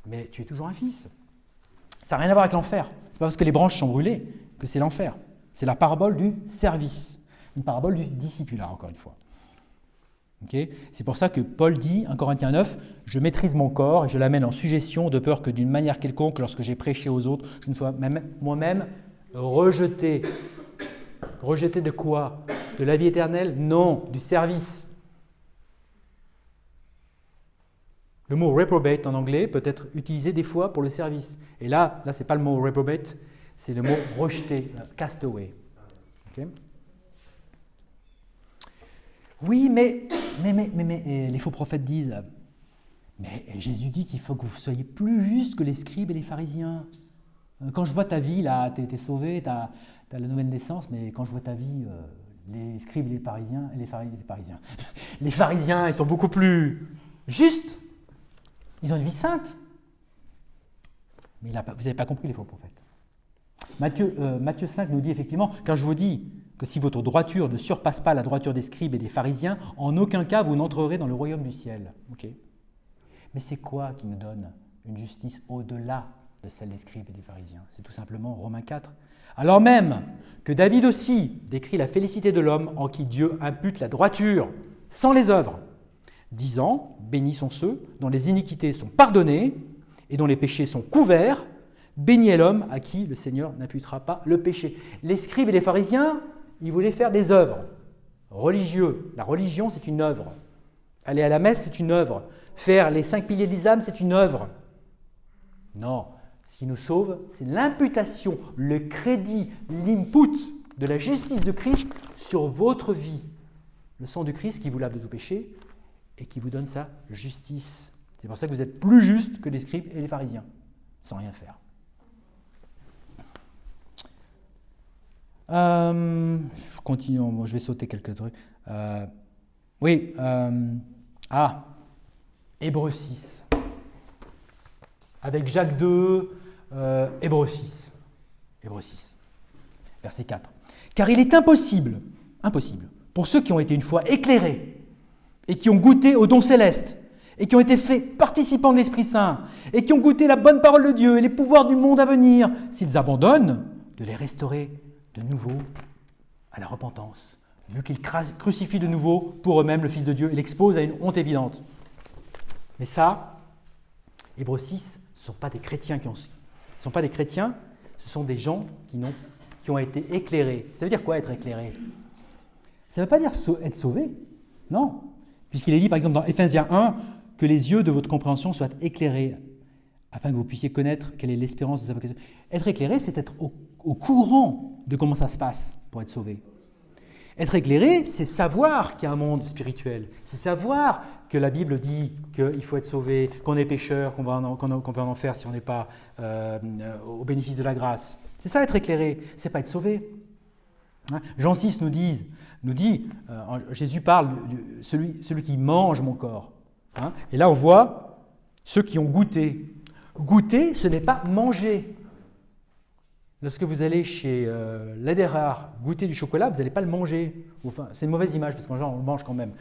Mais tu es toujours un fils. Ça n'a rien à voir avec l'enfer. Ce n'est pas parce que les branches sont brûlées que c'est l'enfer. C'est la parabole du service, une parabole du discipulat, encore une fois. Okay? C'est pour ça que Paul dit, 1 Corinthiens 9, « Je maîtrise mon corps et je l'amène en suggestion de peur que d'une manière quelconque, lorsque j'ai prêché aux autres, je ne sois moi-même rejeté. » Rejeté de quoi? De la vie éternelle? Non, du service. Le mot « reprobate » en anglais peut être utilisé des fois pour le service. Et là ce n'est pas le mot « reprobate », c'est le mot « rejeté »,« cast away ». Okay? Oui, mais les faux prophètes disent « Mais Jésus dit qu'il faut que vous soyez plus justes que les scribes et les pharisiens. Quand je vois ta vie, là, tu es sauvé, tu as la nouvelle naissance, mais quand je vois ta vie, les scribes et les pharisiens, les pharisiens, ils sont beaucoup plus justes. Ils ont une vie sainte. » Mais vous n'avez pas compris les faux prophètes. Matthieu 5 nous dit effectivement, « Car je vous dis que si votre droiture ne surpasse pas la droiture des scribes et des pharisiens, en aucun cas vous n'entrerez dans le royaume du ciel. » Okay. Mais c'est quoi qui nous donne une justice au-delà de celle des scribes et des pharisiens? C'est tout simplement Romains 4. Alors même que David aussi décrit la félicité de l'homme en qui Dieu impute la droiture sans les œuvres, disant, bénis sont ceux dont les iniquités sont pardonnées et dont les péchés sont couverts, béni est l'homme à qui le Seigneur n'imputera pas le péché. Les scribes et les pharisiens, ils voulaient faire des œuvres religieuses. La religion, c'est une œuvre. Aller à la messe, c'est une œuvre. Faire les 5 piliers de l'islam, c'est une œuvre. Non, ce qui nous sauve, c'est l'imputation, le crédit, l'input de la justice de Christ sur votre vie. Le sang du Christ qui vous lave de tout péché et qui vous donne sa justice. C'est pour ça que vous êtes plus juste que les scribes et les pharisiens, sans rien faire. Je continue, je vais sauter quelques trucs. Oui, Hébreux 6. Avec Jacques II, Hébreux 6. Hébreux 6, verset 4. Car il est impossible, pour ceux qui ont été une fois éclairés et qui ont goûté au don céleste et qui ont été faits participants de l'Esprit Saint et qui ont goûté la bonne parole de Dieu et les pouvoirs du monde à venir, s'ils abandonnent, de les restaurer de nouveau à la repentance, vu qu'ils crucifient de nouveau pour eux-mêmes le Fils de Dieu et l'exposent à une honte évidente. Mais ça, Hébreux 6, ce ne sont pas des chrétiens ce sont des gens qui ont été éclairés. Ça veut dire quoi être éclairé? Ça ne veut pas dire être sauvé, non. Puisqu'il est dit par exemple dans Éphésiens 1 que les yeux de votre compréhension soient éclairés afin que vous puissiez connaître quelle est l'espérance de sa vocation. Être éclairé, c'est être au courant de comment ça se passe pour être sauvé. Être éclairé, c'est savoir qu'il y a un monde spirituel. C'est savoir que la Bible dit qu'il faut être sauvé, qu'on est pécheur, qu'on va en enfer si on n'est pas au bénéfice de la grâce. C'est ça être éclairé, c'est pas être sauvé. Hein? Jean 6 nous dit, Jésus parle de celui qui mange mon corps. Hein? Et là on voit ceux qui ont goûté. Goûter, ce n'est pas manger. Lorsque vous allez chez Lederer goûter du chocolat, vous n'allez pas le manger. Enfin, c'est une mauvaise image parce qu'en général, on le mange quand même.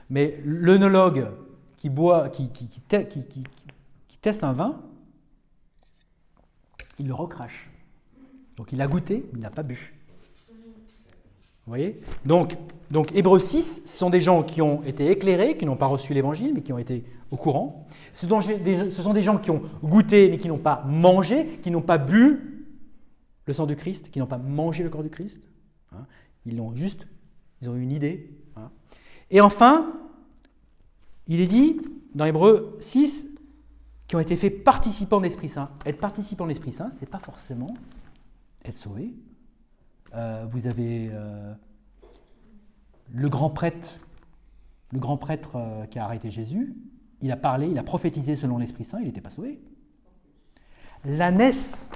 Mais l'œnologue qui teste un vin, il le recrache. Donc il a goûté, mais il n'a pas bu. Vous voyez ? Donc Hébreux 6, ce sont des gens qui ont été éclairés, qui n'ont pas reçu l'évangile, mais qui ont été au courant. Ce sont des gens qui ont goûté, mais qui n'ont pas mangé, qui n'ont pas bu le sang du Christ, qui n'ont pas mangé le corps du Christ. Hein, ils ont eu une idée. Hein. Et enfin, il est dit, dans Hébreux 6, qui ont été faits participants de l'Esprit Saint. Être participant de l'Esprit Saint, ce n'est pas forcément être sauvé. Vous avez le grand prêtre qui a arrêté Jésus, il a parlé, il a prophétisé selon l'Esprit Saint, il n'était pas sauvé. L'ânesse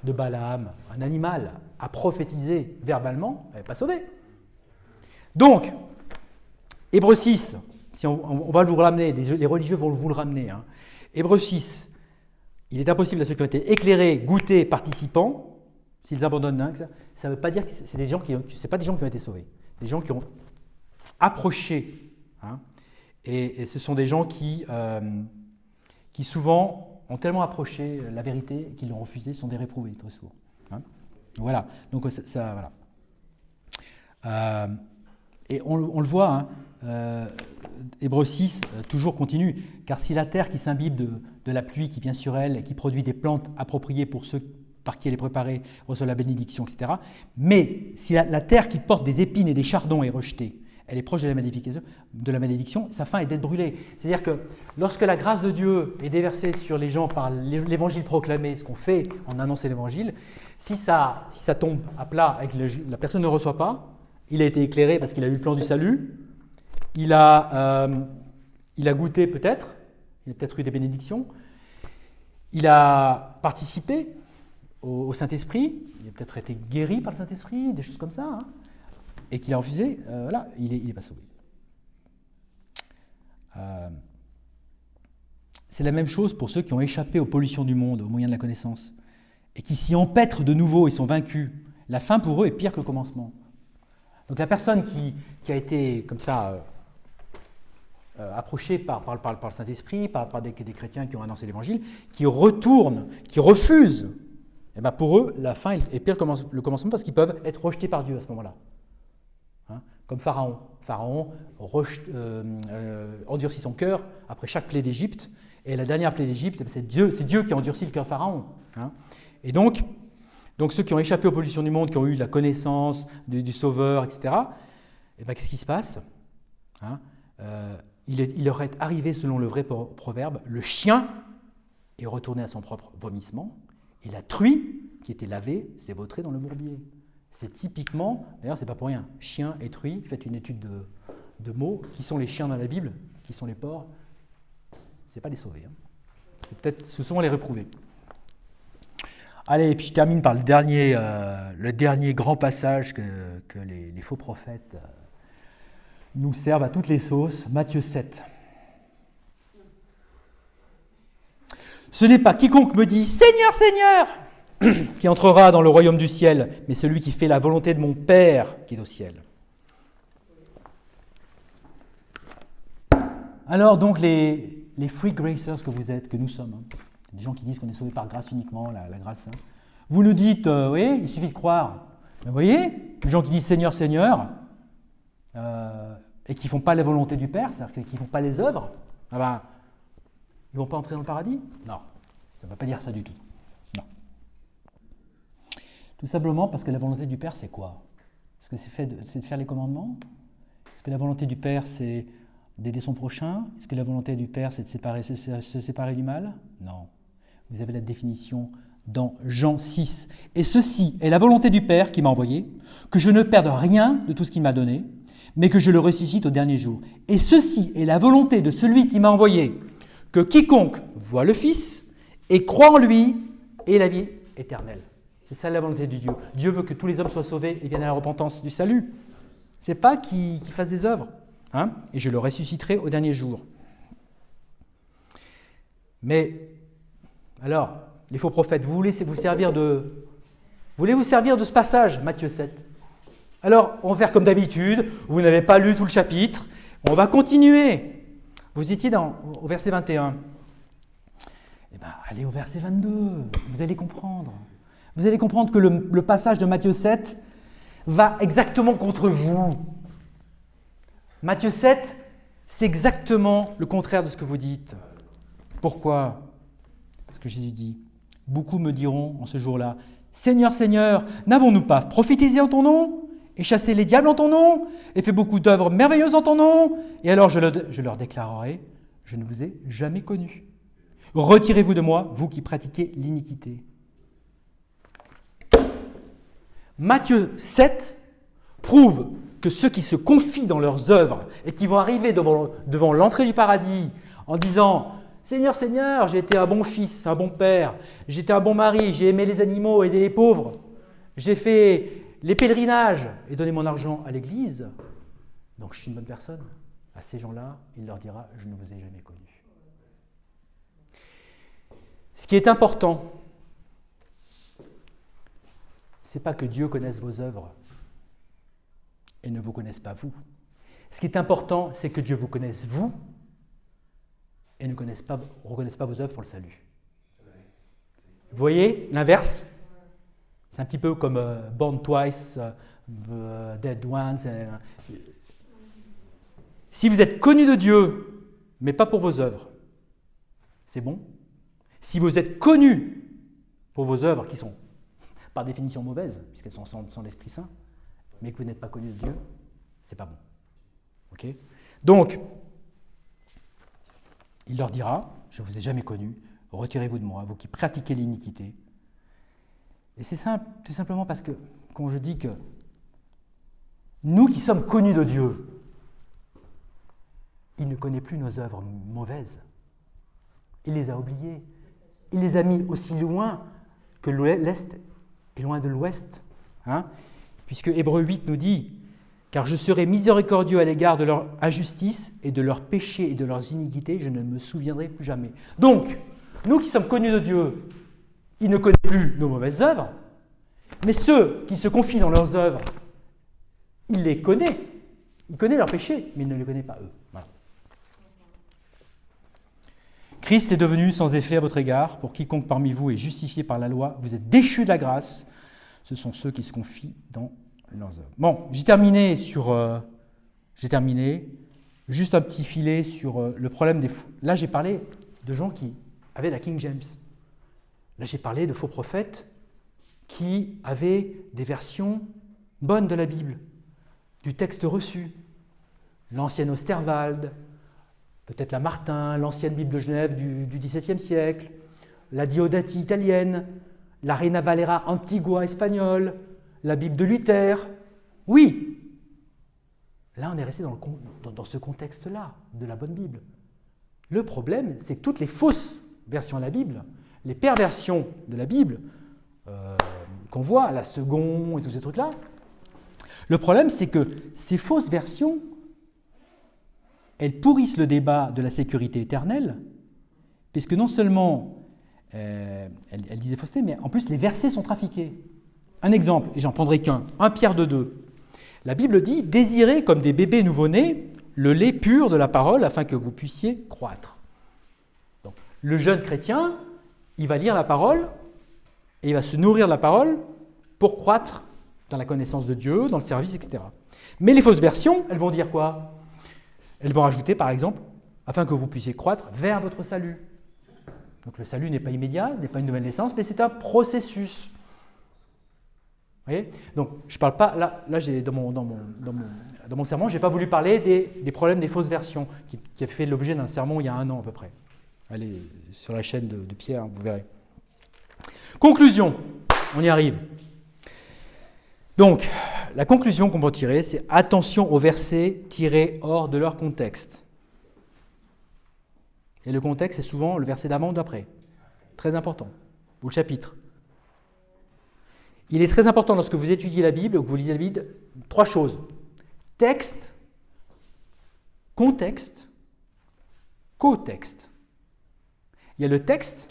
de Balaam, un animal, a prophétisé verbalement, elle n'est pas sauvée. Donc, Hébreux 6, si on va vous ramener, les religieux vont vous le ramener. Hein. Hébreux 6, il est impossible à ceux qui ont été éclairés, goûtés, participants, s'ils abandonnent, ça ne veut pas dire que c'est des gens c'est pas des gens qui ont été sauvés, des gens qui ont approché. Hein, et ce sont des gens qui souvent ont tellement approché la vérité qu'ils l'ont refusée, sont des réprouvés très souvent. Hein, voilà. Donc voilà. Et on le voit. Hein, Hébreux 6 toujours continue. Car si la terre qui s'imbibe de la pluie qui vient sur elle et qui produit des plantes appropriées pour ceux par qui elle est préparée reçoit la bénédiction, etc. Mais si la terre qui porte des épines et des chardons est rejetée, elle est proche de la malédiction, sa fin est d'être brûlée. C'est-à-dire que lorsque la grâce de Dieu est déversée sur les gens par l'évangile proclamé, ce qu'on fait en annonçant l'évangile, si ça tombe à plat et que la personne ne reçoit pas, il a été éclairé parce qu'il a eu le plan du salut, il a goûté peut-être, il a peut-être eu des bénédictions, il a participé au Saint-Esprit, il a peut-être été guéri par le Saint-Esprit, des choses comme ça, hein, et qu'il a refusé, voilà, il est pas sauvé. C'est la même chose pour ceux qui ont échappé aux pollutions du monde, au moyen de la connaissance, et qui s'y empêtrent de nouveau et sont vaincus. La fin pour eux est pire que le commencement. Donc la personne qui a été comme ça approchée par le Saint-Esprit, par des chrétiens qui ont annoncé l'Évangile, qui retournent, qui refusent, et bien pour eux, la fin est pire que le commencement parce qu'ils peuvent être rejetés par Dieu à ce moment-là. Hein, comme Pharaon. Pharaon endurcit son cœur après chaque plaie d'Égypte, et la dernière plaie d'Égypte, c'est Dieu qui a endurci le cœur de Pharaon. Hein. Et donc ceux qui ont échappé aux pollutions du monde, qui ont eu la connaissance du Sauveur, etc., et bien qu'est-ce qui se passe, hein, il leur est arrivé, selon le vrai proverbe, le chien est retourné à son propre vomissement, et la truie, qui était lavée, s'est vautrée dans le bourbier. C'est typiquement, d'ailleurs c'est pas pour rien, chien et truie, faites une étude de mots, qui sont les chiens dans la Bible, qui sont les porcs, c'est pas les sauvés. Hein. Ce sont les réprouvés. Allez, et puis je termine par le dernier grand passage que les faux prophètes nous servent à toutes les sauces, Matthieu 7. Ce n'est pas quiconque me dit « Seigneur, Seigneur !» qui entrera dans le royaume du ciel, mais celui qui fait la volonté de mon Père qui est au ciel. Alors donc les free gracers que vous êtes, que nous sommes, des gens qui disent qu'on est sauvés par grâce uniquement, la grâce, vous nous dites, oui, il suffit de croire. Mais vous voyez, les gens qui disent Seigneur, Seigneur, et qui ne font pas la volonté du Père, c'est-à-dire qui ne font pas les œuvres, ils ne vont pas entrer dans le paradis? Non, ça ne veut pas dire ça du tout. Non. Tout simplement parce que la volonté du Père, c'est quoi? Est-ce que c'est de faire les commandements? Est-ce que la volonté du Père, c'est d'aider son prochain? Est-ce que la volonté du Père, c'est de se séparer du mal? Non. Vous avez la définition dans Jean 6. Et ceci est la volonté du Père qui m'a envoyé, que je ne perde rien de tout ce qu'il m'a donné, mais que je le ressuscite au dernier jour. Et ceci est la volonté de celui qui m'a envoyé, que quiconque voit le Fils et croit en lui ait la vie éternelle. C'est ça la volonté de Dieu. Dieu veut que tous les hommes soient sauvés et viennent à la repentance du salut. C'est pas qu'ils fassent des œuvres. Et je le ressusciterai au dernier jour. Mais, alors, les faux prophètes, vous voulez vous servir de ce passage, Matthieu 7? Alors, on va faire comme d'habitude, vous n'avez pas lu tout le chapitre, on va continuer. Vous étiez au verset 21. Eh bien, allez au verset 22, vous allez comprendre. Vous allez comprendre que le passage de Matthieu 7 va exactement contre vous. Matthieu 7, c'est exactement le contraire de ce que vous dites. Pourquoi? Parce que Jésus dit, « Beaucoup me diront en ce jour-là, « Seigneur, Seigneur, n'avons-nous pas prophétisé en ton nom, et chassé les diables en ton nom, et fait beaucoup d'œuvres merveilleuses en ton nom? Et alors je leur déclarerai, « Je ne vous ai jamais connu. Retirez-vous de moi, vous qui pratiquez l'iniquité. » Matthieu 7 prouve que ceux qui se confient dans leurs œuvres et qui vont arriver devant l'entrée du paradis en disant « Seigneur, Seigneur, j'ai été un bon fils, un bon père, j'ai été un bon mari, j'ai aimé les animaux, aidé les pauvres, j'ai fait les pèlerinages et donné mon argent à l'église, donc je suis une bonne personne. » À ces gens-là, il leur dira « Je ne vous ai jamais connu. » Ce qui est important, ce n'est pas que Dieu connaisse vos œuvres et ne vous connaisse pas vous. Ce qui est important, c'est que Dieu vous connaisse vous et ne reconnaisse pas vos œuvres pour le salut. Vous voyez l'inverse? C'est un petit peu comme Born Twice, Dead Once. Si vous êtes connu de Dieu, mais pas pour vos œuvres, c'est bon. Si vous êtes connu pour vos œuvres, qui sont par définition mauvaises, puisqu'elles sont sans l'Esprit Saint, mais que vous n'êtes pas connu de Dieu, c'est pas bon. Ok? Donc, il leur dira, je ne vous ai jamais connu, retirez-vous de moi, vous qui pratiquez l'iniquité. Et c'est simple, tout simplement parce que, quand je dis que nous qui sommes connus de Dieu, il ne connaît plus nos œuvres mauvaises. Il les a oubliées. Il les a mis aussi loin que l'Est est loin de l'Ouest. Puisque Hébreux 8 nous dit « Car je serai miséricordieux à l'égard de leur injustice et de leurs péchés et de leurs iniquités, je ne me souviendrai plus jamais. » Donc, nous qui sommes connus de Dieu, il ne connaît plus nos mauvaises œuvres, mais ceux qui se confient dans leurs œuvres, il les connaît. Il connaît leurs péchés, mais il ne les connaît pas eux. Voilà. Christ est devenu sans effet à votre égard. Pour quiconque parmi vous est justifié par la loi, vous êtes déchus de la grâce. Ce sont ceux qui se confient dans leurs œuvres. Bon, j'ai terminé. Juste un petit filet sur le problème des fous. Là, j'ai parlé de gens qui avaient la King James. Là, j'ai parlé de faux prophètes qui avaient des versions bonnes de la Bible, du texte reçu. L'ancienne Osterwald, peut-être la Martin, l'ancienne Bible de Genève du XVIIe siècle, la Diodati italienne, la Reina Valera Antigua espagnole, la Bible de Luther. Oui, là on est resté dans ce contexte-là, de la bonne Bible. Le problème, c'est que toutes les fausses versions de la Bible, les perversions de la Bible, qu'on voit, la seconde et tous ces trucs-là. Le problème, c'est que ces fausses versions, elles pourrissent le débat de la sécurité éternelle, puisque non seulement elles disent des faussetés, mais en plus les versets sont trafiqués. Un exemple, et j'en prendrai qu'un, 1 Pierre 2,2. La Bible dit « Désirez comme des bébés nouveau-nés le lait pur de la parole afin que vous puissiez croître. » Donc, le jeune chrétien, il va lire la parole et il va se nourrir de la parole pour croître dans la connaissance de Dieu, dans le service, etc. Mais les fausses versions, elles vont dire quoi? Elles vont rajouter, par exemple, afin que vous puissiez croître vers votre salut. Donc le salut n'est pas immédiat, n'est pas une nouvelle naissance, mais c'est un processus. Vous voyez? Donc je ne parle pas, là j'ai, dans mon sermon, je n'ai pas voulu parler des problèmes des fausses versions, qui a fait l'objet d'un sermon il y a 1 an à peu près. Allez sur la chaîne de Pierre, vous verrez. Conclusion, on y arrive. Donc, la conclusion qu'on peut tirer, c'est attention aux versets tirés hors de leur contexte. Et le contexte, c'est souvent le verset d'avant ou d'après. Très important. Ou le chapitre. Il est très important lorsque vous étudiez la Bible ou que vous lisez la Bible, 3 choses. Texte, contexte, co-texte. Il y a le texte,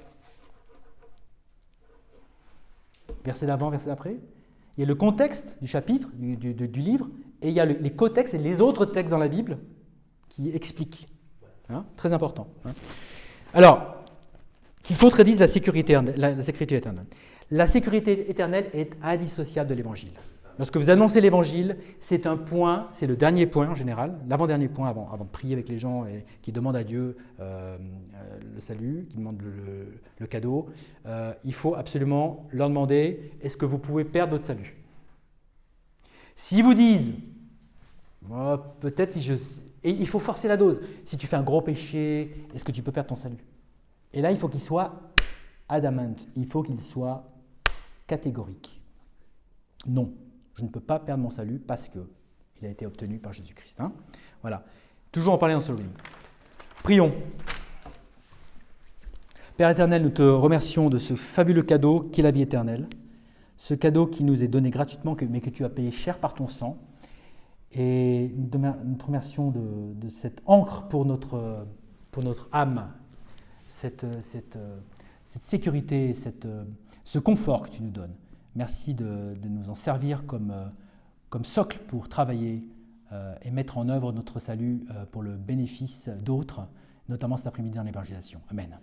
verset d'avant, verset d'après. Il y a le contexte du chapitre, du livre, et il y a les co-textes et les autres textes dans la Bible qui expliquent. Hein, très important. Hein. Alors, qui contredisent la sécurité éternelle. La sécurité éternelle est indissociable de l'Évangile. Lorsque vous annoncez l'Évangile, c'est un point, c'est le dernier point en général, l'avant-dernier point avant de prier avec les gens et qui demandent à Dieu le salut, qui demandent le cadeau. Il faut absolument leur demander, est-ce que vous pouvez perdre votre salut? S'ils vous disent, peut-être si je... Et il faut forcer la dose. Si tu fais un gros péché, est-ce que tu peux perdre ton salut? Et là, il faut qu'il soit adamant, il faut qu'il soit catégorique. Non, je ne peux pas perdre mon salut parce qu'il a été obtenu par Jésus-Christ. Hein, voilà. Toujours en parler dans ce livre. Prions. Père éternel, nous te remercions de ce fabuleux cadeau qu'est la vie éternelle. Ce cadeau qui nous est donné gratuitement, mais que tu as payé cher par ton sang. Et nous te remercions de cette encre pour notre âme, cette sécurité, ce confort que tu nous donnes. Merci de nous en servir comme socle pour travailler et mettre en œuvre notre salut pour le bénéfice d'autres, notamment cet après-midi dans l'évangélisation. Amen.